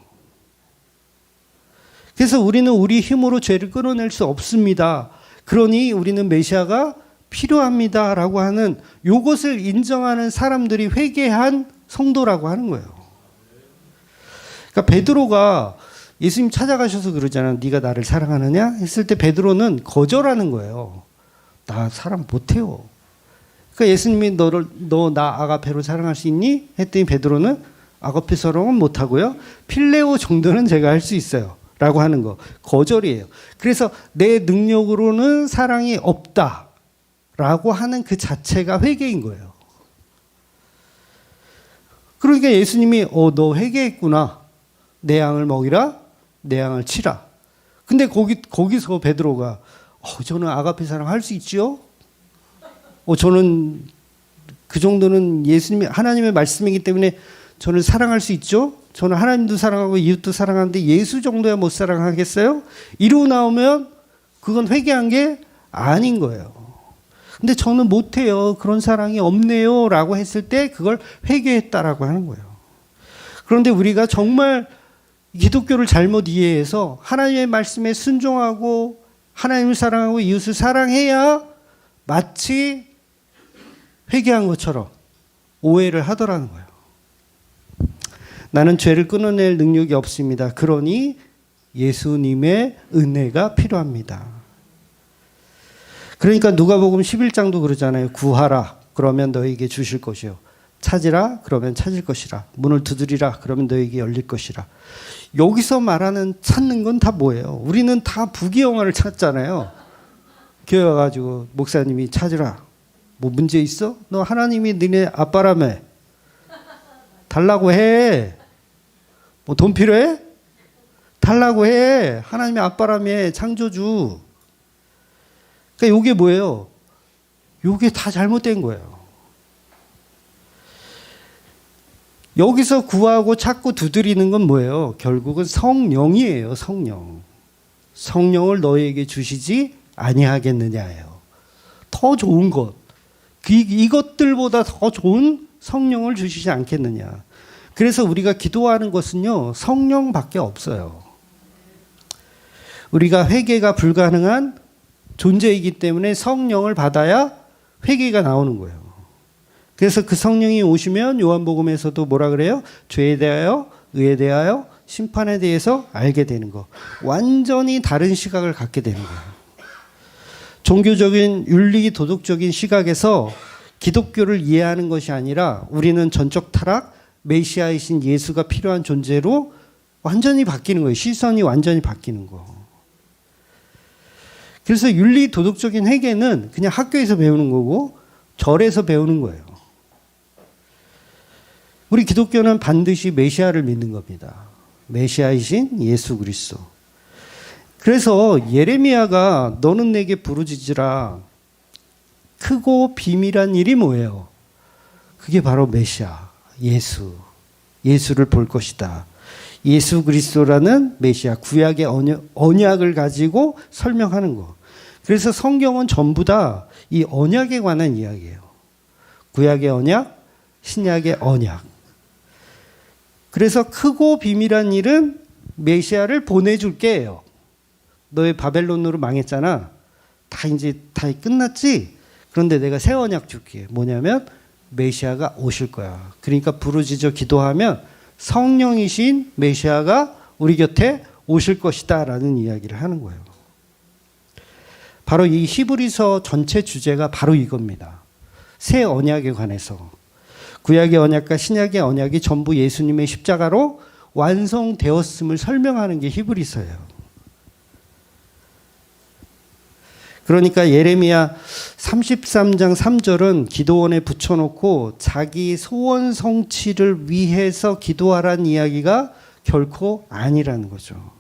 그래서 우리는 우리 힘으로 죄를 끊어낼 수 없습니다. 그러니 우리는 메시아가 필요합니다라고 하는 이것을 인정하는 사람들이 회개한 성도라고 하는 거예요. 그러니까 베드로가 예수님 찾아가셔서 그러잖아요. 네가 나를 사랑하느냐? 했을 때 베드로는 거절하는 거예요. 나 사랑 못해요. 그러니까 예수님이 너 나 아가페로 사랑할 수 있니? 했더니 베드로는 아가페 사랑은 못하고요. 필레오 정도는 제가 할 수 있어요. 라고 하는 거. 거절이에요. 그래서 내 능력으로는 사랑이 없다. 라고 하는 그 자체가 회개인 거예요. 그러니까 예수님이 너 회개했구나. 내 양을 먹이라. 내 양을 치라. 근데 거기서 베드로가 저는 아가페 사랑 할 수 있지요? 저는 그 정도는 예수님이 하나님의 말씀이기 때문에 저는 사랑할 수 있죠? 저는 하나님도 사랑하고 이웃도 사랑하는데 예수 정도야 못 사랑하겠어요? 이러고 나오면 그건 회개한 게 아닌 거예요. 근데 저는 못해요. 그런 사랑이 없네요. 라고 했을 때 그걸 회개했다라고 하는 거예요. 그런데 우리가 정말 기독교를 잘못 이해해서 하나님의 말씀에 순종하고 하나님을 사랑하고 이웃을 사랑해야 마치 회개한 것처럼 오해를 하더라는 거예요. 나는 죄를 끊어낼 능력이 없습니다. 그러니 예수님의 은혜가 필요합니다. 그러니까 누가복음 11장도 그러잖아요. 구하라 그러면 너에게 주실 것이요. 찾으라 그러면 찾을 것이라. 문을 두드리라 그러면 너에게 열릴 것이라. 여기서 말하는 찾는 건 다 뭐예요? 우리는 다 부귀영화를 찾잖아요. 교회 와가지고 목사님이 찾으라. 뭐 문제 있어? 너 하나님이 너네 아빠라며. 달라고 해. 뭐 돈 필요해? 달라고 해. 하나님의 아빠라며 창조주. 그러니까 이게 뭐예요? 이게 다 잘못된 거예요. 여기서 구하고 찾고 두드리는 건 뭐예요? 결국은 성령이에요. 성령. 성령을 너희에게 주시지 아니하겠느냐예요. 더 좋은 것. 이것들보다 더 좋은 성령을 주시지 않겠느냐. 그래서 우리가 기도하는 것은요, 성령밖에 없어요. 우리가 회개가 불가능한 존재이기 때문에 성령을 받아야 회개가 나오는 거예요. 그래서 그 성령이 오시면 요한복음에서도 뭐라 그래요? 죄에 대하여, 의에 대하여, 심판에 대해서 알게 되는 거. 완전히 다른 시각을 갖게 되는 거예요. 종교적인 윤리 도덕적인 시각에서 기독교를 이해하는 것이 아니라 우리는 전적 타락, 메시아이신 예수가 필요한 존재로 완전히 바뀌는 거예요. 시선이 완전히 바뀌는 거. 그래서 윤리 도덕적인 회개는 그냥 학교에서 배우는 거고 절에서 배우는 거예요. 우리 기독교는 반드시 메시아를 믿는 겁니다. 메시아이신 예수 그리스도. 그래서 예레미야가 너는 내게 부르짖으라. 크고 비밀한 일이 뭐예요? 그게 바로 메시아, 예수. 예수를 볼 것이다. 예수 그리스도라는 메시아, 구약의 언약을 가지고 설명하는 거. 그래서 성경은 전부 다 이 언약에 관한 이야기예요. 구약의 언약, 신약의 언약. 그래서 크고 비밀한 일은 메시아를 보내줄게요. 너의 바벨론으로 망했잖아. 다 끝났지? 그런데 내가 새 언약 줄게. 뭐냐면 메시아가 오실 거야. 그러니까 부르짖어 기도하면 성령이신 메시아가 우리 곁에 오실 것이다 라는 이야기를 하는 거예요. 바로 이 히브리서 전체 주제가 바로 이겁니다. 새 언약에 관해서. 구약의 언약과 신약의 언약이 전부 예수님의 십자가로 완성되었음을 설명하는 게 히브리서예요. 그러니까 예레미야 33장 3절은 기도원에 붙여놓고 자기 소원 성취를 위해서 기도하라는 이야기가 결코 아니라는 거죠.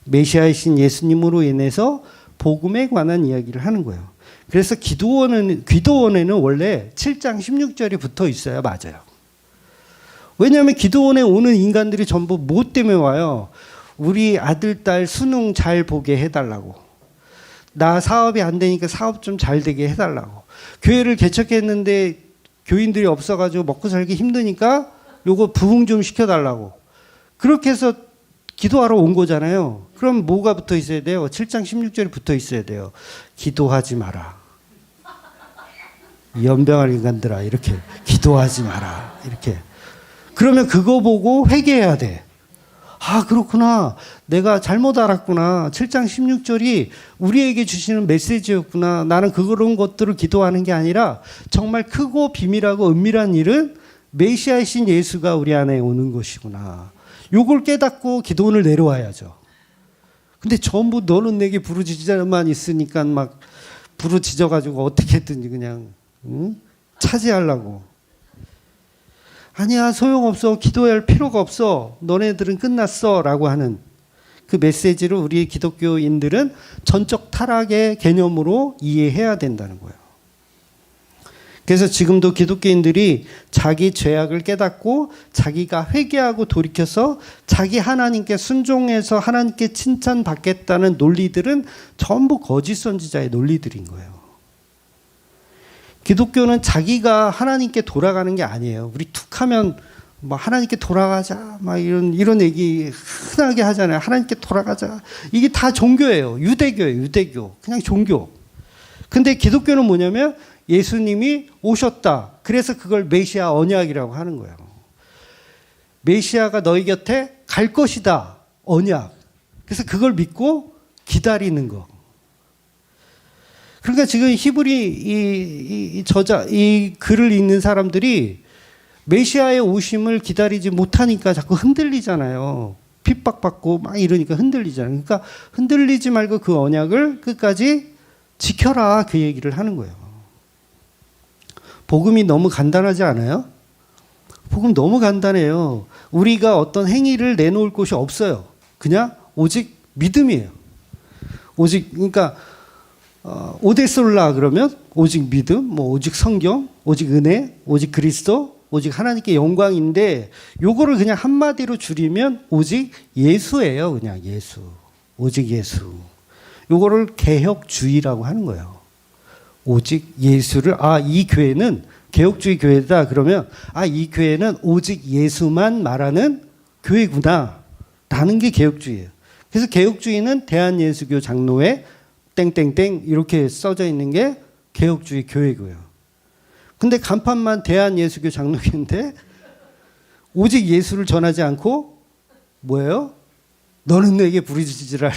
메시아이신 예수님으로 인해서 복음에 관한 이야기를 하는 거예요. 그래서 기도원에는 원래 7장 16절이 붙어 있어야 맞아요. 왜냐하면 기도원에 오는 인간들이 전부 뭐 때문에 와요? 우리 아들, 딸 수능 잘 보게 해달라고. 나 사업이 안 되니까 사업 좀 잘 되게 해달라고. 교회를 개척했는데 교인들이 없어가지고 먹고 살기 힘드니까 요거 부흥 좀 시켜달라고. 그렇게 해서 기도하러 온 거잖아요. 그럼 뭐가 붙어 있어야 돼요? 7장 16절이 붙어 있어야 돼요. 기도하지 마라. 연병할 인간들아, 이렇게. 기도하지 마라. 이렇게. 그러면 그거 보고 회개해야 돼. 아, 그렇구나. 내가 잘못 알았구나. 7장 16절이 우리에게 주시는 메시지였구나. 나는 그런 것들을 기도하는 게 아니라 정말 크고 비밀하고 은밀한 일은 메시아이신 예수가 우리 안에 오는 것이구나. 요걸 깨닫고 기도원을 내려와야죠. 근데 전부 너는 내게 부르짖으자만 있으니까 막 부르짖어가지고 어떻게든지 그냥 차지하려고. 아니야, 소용없어. 기도할 필요가 없어. 너네들은 끝났어. 라고 하는 그 메시지를 우리 기독교인들은 전적 타락의 개념으로 이해해야 된다는 거예요. 그래서 지금도 기독교인들이 자기 죄악을 깨닫고 자기가 회개하고 돌이켜서 자기 하나님께 순종해서 하나님께 칭찬받겠다는 논리들은 전부 거짓 선지자의 논리들인 거예요. 기독교는 자기가 하나님께 돌아가는 게 아니에요. 우리 툭 하면 뭐 하나님께 돌아가자 막 이런 얘기 흔하게 하잖아요. 하나님께 돌아가자. 이게 다 종교예요. 유대교예요. 유대교. 그냥 종교. 근데 기독교는 뭐냐면 예수님이 오셨다. 그래서 그걸 메시아 언약이라고 하는 거예요. 메시아가 너희 곁에 갈 것이다. 언약. 그래서 그걸 믿고 기다리는 거. 그러니까 지금 히브리 이 글을 읽는 사람들이 메시아의 오심을 기다리지 못하니까 자꾸 흔들리잖아요. 핍박받고 막 이러니까 흔들리잖아요. 그러니까 흔들리지 말고 그 언약을 끝까지 지켜라. 그 얘기를 하는 거예요. 복음이 너무 간단하지 않아요? 복음 너무 간단해요. 우리가 어떤 행위를 내놓을 곳이 없어요. 그냥 오직 믿음이에요. 오직 그러니까 오데솔라 그러면 오직 믿음, 뭐 오직 성경, 오직 은혜, 오직 그리스도, 오직 하나님께 영광인데 요거를 그냥 한마디로 줄이면 오직 예수예요. 그냥 예수. 오직 예수. 요거를 개혁주의라고 하는 거예요. 오직 예수를 이 교회는 개혁주의 교회다 그러면 이 교회는 오직 예수만 말하는 교회구나 라는 게 개혁주의예요. 그래서 개혁주의는 대한예수교 장로회 땡땡땡 이렇게 써져 있는 게 개혁주의 교회고요. 근데 간판만 대한예수교 장로교인데 오직 예수를 전하지 않고 뭐예요? 너는 내게 부르짖으라를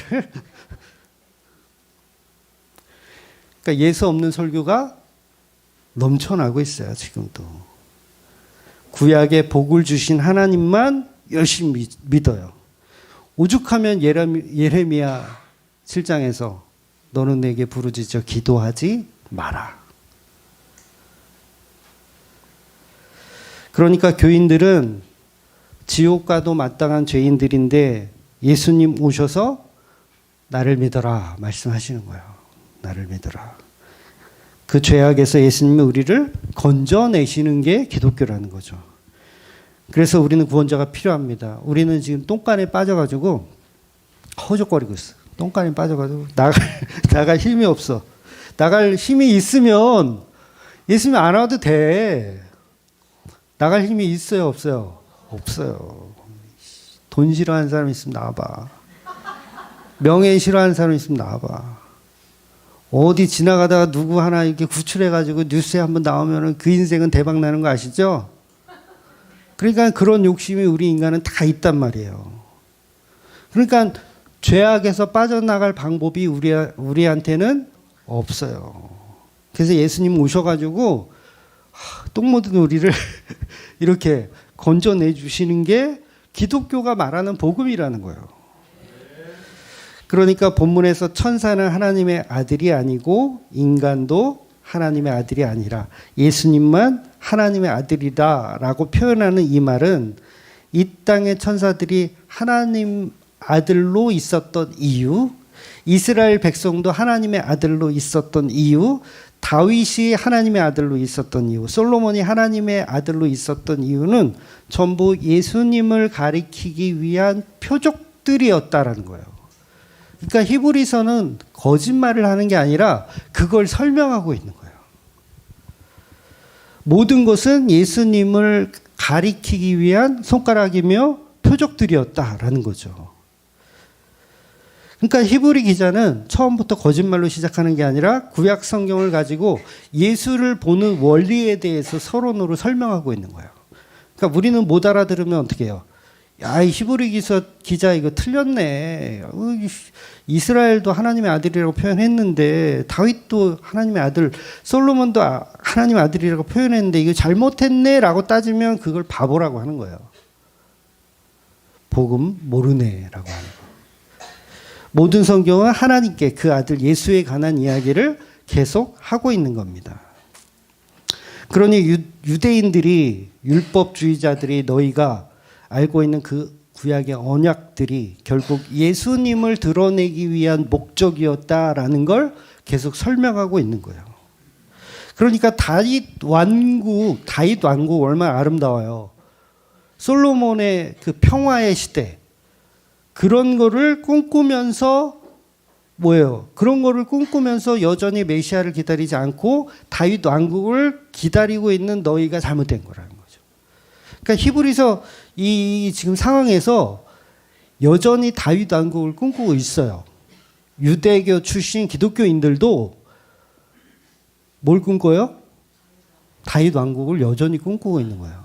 그러니까 예수 없는 설교가 넘쳐나고 있어요. 지금도. 구약에 복을 주신 하나님만 열심히 믿어요. 오죽하면 예레미야 7장에서 너는 내게 부르짖어 기도하지 마라. 그러니까 교인들은 지옥 가도 마땅한 죄인들인데 예수님 오셔서 나를 믿어라 말씀하시는 거예요. 나를 믿어라. 그 죄악에서 예수님이 우리를 건져내시는 게 기독교라는 거죠. 그래서 우리는 구원자가 필요합니다. 우리는 지금 똥간에 빠져가지고 허우적거리고 있어. 똥간에 빠져가지고 나갈 힘이 없어. 나갈 힘이 있으면 예수님 안 와도 돼. 나갈 힘이 있어요, 없어요? 없어요. 돈 싫어하는 사람 있으면 나와봐. 명예 싫어하는 사람 있으면 나와봐. 어디 지나가다가 누구 하나 이렇게 구출해가지고 뉴스에 한번 나오면은 그 인생은 대박 나는 거 아시죠? 그러니까 그런 욕심이 우리 인간은 다 있단 말이에요. 그러니까 죄악에서 빠져나갈 방법이 우리한테는 없어요. 그래서 예수님 오셔가지고 똥 묻은 우리를 이렇게 건져내 주시는 게 기독교가 말하는 복음이라는 거예요. 그러니까 본문에서 천사는 하나님의 아들이 아니고 인간도 하나님의 아들이 아니라 예수님만 하나님의 아들이다라고 표현하는 이 말은 이 땅의 천사들이 하나님 아들로 있었던 이유, 이스라엘 백성도 하나님의 아들로 있었던 이유, 다윗이 하나님의 아들로 있었던 이유, 솔로몬이 하나님의 아들로 있었던 이유는 전부 예수님을 가리키기 위한 표적들이었다라는 거예요. 그러니까 히브리서는 거짓말을 하는 게 아니라 그걸 설명하고 있는 거예요. 모든 것은 예수님을 가리키기 위한 손가락이며 표적들이었다라는 거죠. 그러니까 히브리 기자는 처음부터 거짓말로 시작하는 게 아니라 구약 성경을 가지고 예수를 보는 원리에 대해서 서론으로 설명하고 있는 거예요. 그러니까 우리는 못 알아들으면 어떻게 해요? 야, 이 히브리 기자 이거 틀렸네. 이스라엘도 하나님의 아들이라고 표현했는데 다윗도 하나님의 아들, 솔로몬도 하나님의 아들이라고 표현했는데 이거 잘못했네라고 따지면 그걸 바보라고 하는 거예요. 복음 모르네라고 하는 거예요. 모든 성경은 하나님께 그 아들 예수에 관한 이야기를 계속 하고 있는 겁니다. 그러니 유대인들이 율법주의자들이 너희가 알고 있는 그 구약의 언약들이 결국 예수님을 드러내기 위한 목적이었다라는 걸 계속 설명하고 있는 거예요. 그러니까 다윗 왕국 얼마나 아름다워요. 솔로몬의 그 평화의 시대, 그런 거를 꿈꾸면서 뭐예요? 그런 거를 꿈꾸면서 여전히 메시아를 기다리지 않고 다윗 왕국을 기다리고 있는 너희가 잘못된 거라는 거죠. 그러니까 히브리서 이 지금 상황에서 여전히 다윗 왕국을 꿈꾸고 있어요. 유대교 출신 기독교인들도 뭘 꿈꿔요? 다윗 왕국을 여전히 꿈꾸고 있는 거예요.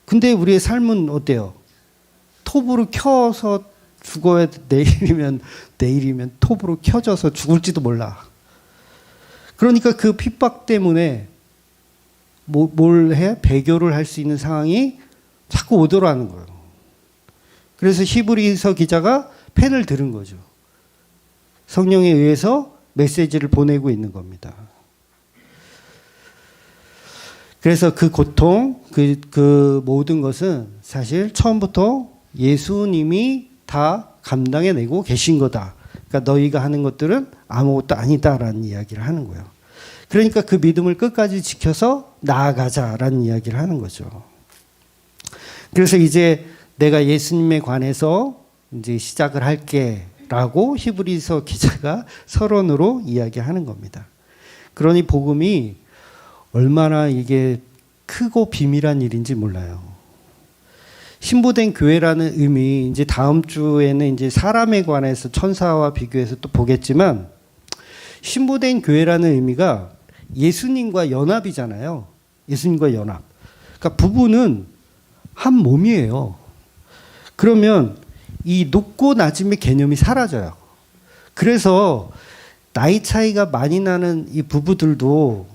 근데 우리의 삶은 어때요? 톱으로 켜서 죽어야 내일이면 톱으로 켜져서 죽을지도 몰라. 그러니까 그 핍박 때문에 뭘 해? 배교를 할 수 있는 상황이 자꾸 오더라는 거예요. 그래서 히브리서 기자가 펜을 들은 거죠. 성령에 의해서 메시지를 보내고 있는 겁니다. 그래서 그 고통, 그 모든 것은 사실 처음부터 예수님이 다 감당해내고 계신 거다. 그러니까 너희가 하는 것들은 아무것도 아니다라는 이야기를 하는 거예요. 그러니까 그 믿음을 끝까지 지켜서 나아가자라는 이야기를 하는 거죠. 그래서 이제 내가 예수님에 관해서 이제 시작을 할게라고 히브리서 기자가 서론으로 이야기하는 겁니다. 그러니 복음이 얼마나 이게 크고 비밀한 일인지 몰라요. 신부된 교회라는 의미, 이제 다음 주에는 이제 사람에 관해서 천사와 비교해서 또 보겠지만, 신부된 교회라는 의미가 예수님과 연합이잖아요. 예수님과 연합. 그러니까 부부는 한 몸이에요. 그러면 이 높고 낮음의 개념이 사라져요. 그래서 나이 차이가 많이 나는 이 부부들도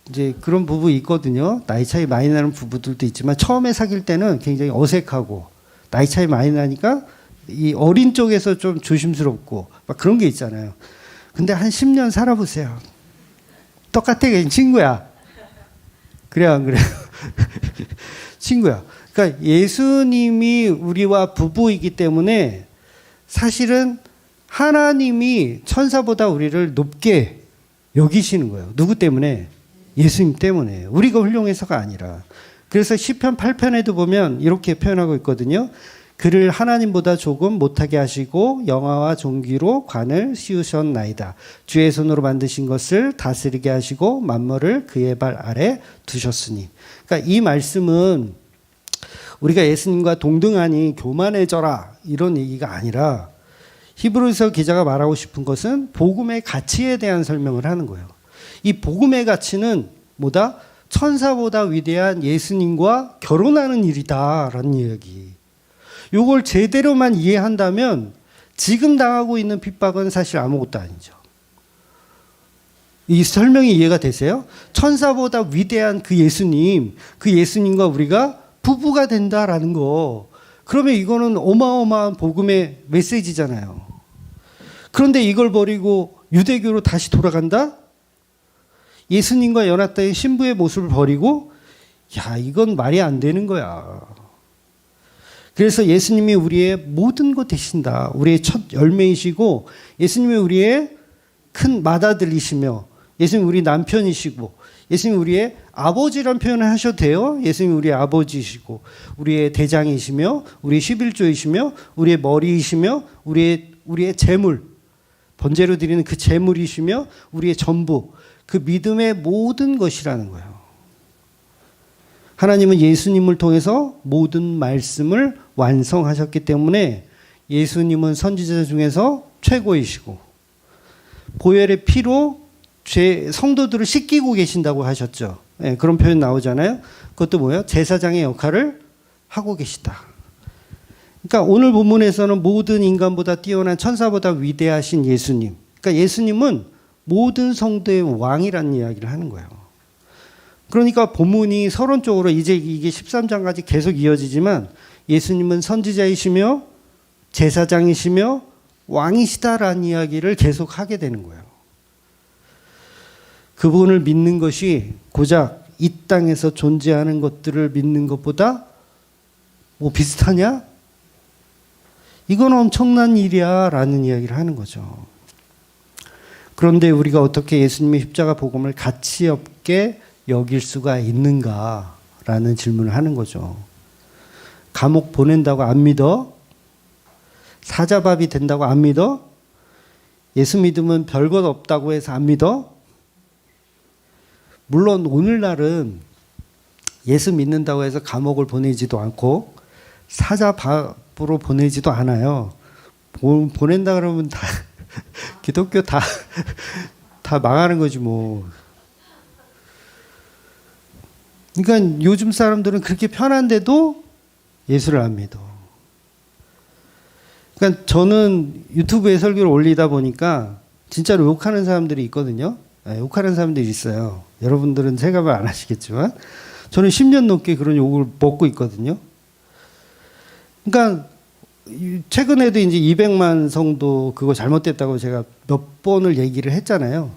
이제 그런 부부 있거든요. 나이 차이 많이 나는 부부들도 있지만 처음에 사귈 때는 굉장히 어색하고 나이 차이 많이 나니까 이 어린 쪽에서 좀 조심스럽고 막 그런 게 있잖아요. 근데 한 10년 살아보세요. 똑같아. 그냥 친구야. 그래 안 그래요? 친구야. 그러니까 예수님이 우리와 부부이기 때문에 사실은 하나님이 천사보다 우리를 높게 여기시는 거예요. 누구 때문에? 예수님 때문에. 우리가 훌륭해서가 아니라. 그래서 시편 8편에도 보면 이렇게 표현하고 있거든요. 그를 하나님보다 조금 못하게 하시고 영화와 종기로 관을 씌우셨나이다. 주의 손으로 만드신 것을 다스리게 하시고 만물을 그의 발 아래 두셨으니. 그러니까 이 말씀은 우리가 예수님과 동등하니 교만해져라 이런 얘기가 아니라 히브리서 기자가 말하고 싶은 것은 복음의 가치에 대한 설명을 하는 거예요. 이 복음의 가치는 뭐다? 천사보다 위대한 예수님과 결혼하는 일이다라는 이야기. 이걸 제대로만 이해한다면 지금 당하고 있는 핍박은 사실 아무것도 아니죠. 이 설명이 이해가 되세요? 천사보다 위대한 그 예수님과 우리가 부부가 된다라는 거. 그러면 이거는 어마어마한 복음의 메시지잖아요. 그런데 이걸 버리고 유대교로 다시 돌아간다? 예수님과 연합된 신부의 모습을 버리고, 야, 이건 말이 안 되는 거야. 그래서 예수님이 우리의 모든 것 되신다. 우리의 첫 열매이시고, 예수님이 우리의 큰 맏아들이시며, 예수님이 우리 남편이시고, 예수님이 우리의 아버지란 표현을 하셔도 돼요. 예수님이 우리의 아버지이시고, 우리의 대장이시며, 우리의 11조이시며, 우리의 머리이시며, 우리의 재물, 번제로 드리는 그 재물이시며, 우리의 전부, 그 믿음의 모든 것이라는 거예요. 하나님은 예수님을 통해서 모든 말씀을 완성하셨기 때문에 예수님은 선지자 중에서 최고이시고 보혈의 피로 성도들을 씻기고 계신다고 하셨죠. 네, 그런 표현 나오잖아요. 그것도 뭐예요? 제사장의 역할을 하고 계시다. 그러니까 오늘 본문에서는 모든 인간보다 뛰어난 천사보다 위대하신 예수님. 그러니까 예수님은 모든 성도의 왕이라는 이야기를 하는 거예요. 그러니까 본문이 서론적으로 이제 이게 13장까지 계속 이어지지만 예수님은 선지자이시며 제사장이시며 왕이시다라는 이야기를 계속 하게 되는 거예요. 그분을 믿는 것이 고작 이 땅에서 존재하는 것들을 믿는 것보다 뭐 비슷하냐? 이건 엄청난 일이야 라는 이야기를 하는 거죠. 그런데 우리가 어떻게 예수님의 십자가 복음을 가치 없게 여길 수가 있는가 라는 질문을 하는 거죠. 감옥 보낸다고 안 믿어? 사자밥이 된다고 안 믿어? 예수 믿으면 별것 없다고 해서 안 믿어? 물론 오늘날은 예수 믿는다고 해서 감옥을 보내지도 않고 사자밥으로 보내지도 않아요. 보낸다 그러면 다 기독교 다 망하는 거지 뭐. 그러니까 요즘 사람들은 그렇게 편한데도 예수를 안 믿어. 그러니까 저는 유튜브에 설교를 올리다 보니까 진짜로 욕하는 사람들이 있거든요. 욕하는 사람들이 있어요. 여러분들은 생각을 안 하시겠지만 저는 10년 넘게 그런 욕을 먹고 있거든요. 그러니까 최근에도 이제 200만 성도 그거 잘못됐다고 제가 몇 번을 얘기를 했잖아요.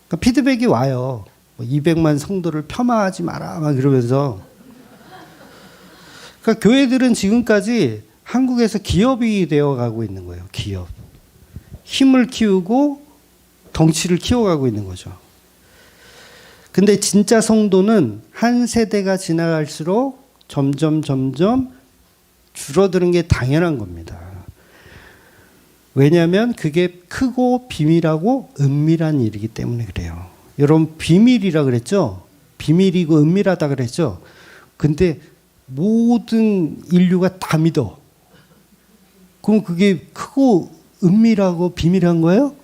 그러니까 피드백이 와요. 200만 성도를 폄하하지 마라 막 이러면서. 그러니까 교회들은 지금까지 한국에서 기업이 되어 가고 있는 거예요. 기업. 힘을 키우고 덩치를 키워가고 있는 거죠. 근데 진짜 성도는 한 세대가 지나갈수록 점점 줄어드는 게 당연한 겁니다. 왜냐하면 그게 크고 비밀하고 은밀한 일이기 때문에 그래요. 여러분 비밀이라 그랬죠? 비밀이고 은밀하다 그랬죠? 근데 모든 인류가 다 믿어. 그럼 그게 크고 은밀하고 비밀한 거예요?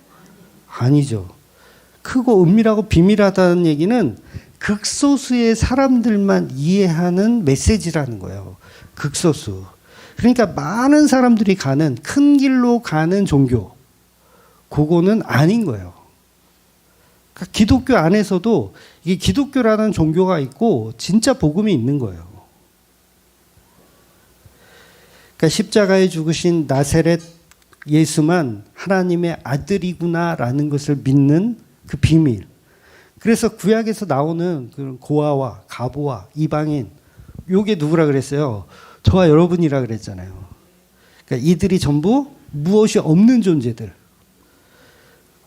아니죠. 크고 은밀하고 비밀하다는 얘기는 극소수의 사람들만 이해하는 메시지라는 거예요. 극소수. 그러니까 많은 사람들이 가는 큰 길로 가는 종교. 그거는 아닌 거예요. 그러니까 기독교 안에서도 이게 기독교라는 종교가 있고 진짜 복음이 있는 거예요. 그러니까 십자가에 죽으신 나사렛 예수만 하나님의 아들이구나라는 것을 믿는 그 비밀. 그래서 구약에서 나오는 그런 고아와 가부와 이방인, 요게 누구라 그랬어요? 저와 여러분이라 그랬잖아요. 그러니까 이들이 전부 무엇이 없는 존재들.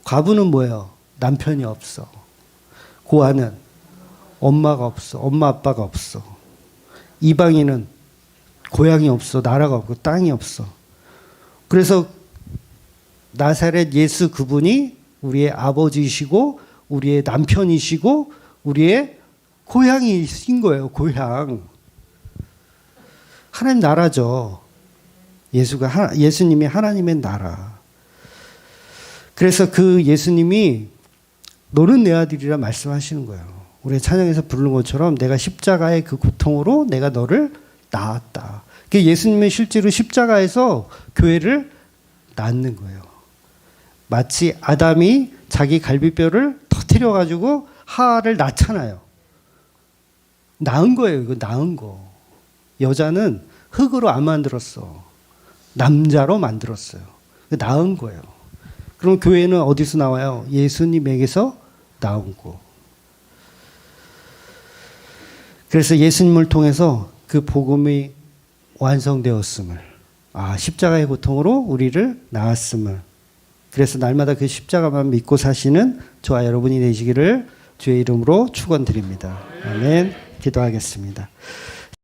과부는 뭐예요? 남편이 없어. 고아는 엄마가 없어. 엄마 아빠가 없어. 이방인은 고향이 없어. 나라가 없고 땅이 없어. 그래서 나사렛 예수 그분이 우리의 아버지이시고 우리의 남편이시고 우리의 고향이신 거예요. 고향. 하나님 나라죠. 예수님이 하나님의 나라. 그래서 그 예수님이 너는 내 아들이라 말씀하시는 거예요. 우리 찬양에서 부르는 것처럼 내가 십자가의 그 고통으로 내가 너를 낳았다. 예수님은 실제로 십자가에서 교회를 낳는 거예요. 마치 아담이 자기 갈비뼈를 터뜨려 가지고 하와를 낳잖아요. 낳은 거예요. 이거 낳은 거. 여자는 흙으로 안 만들었어. 남자로 만들었어요. 낳은 거예요. 그럼 교회는 어디서 나와요? 예수님에게서 나온 거. 그래서 예수님을 통해서 그 복음이 완성되었음을, 십자가의 고통으로 우리를 낳았음을, 그래서 날마다 그 십자가만 믿고 사시는 저와 여러분이 되시기를 주의 이름으로 축원드립니다. 아멘. 기도하겠습니다.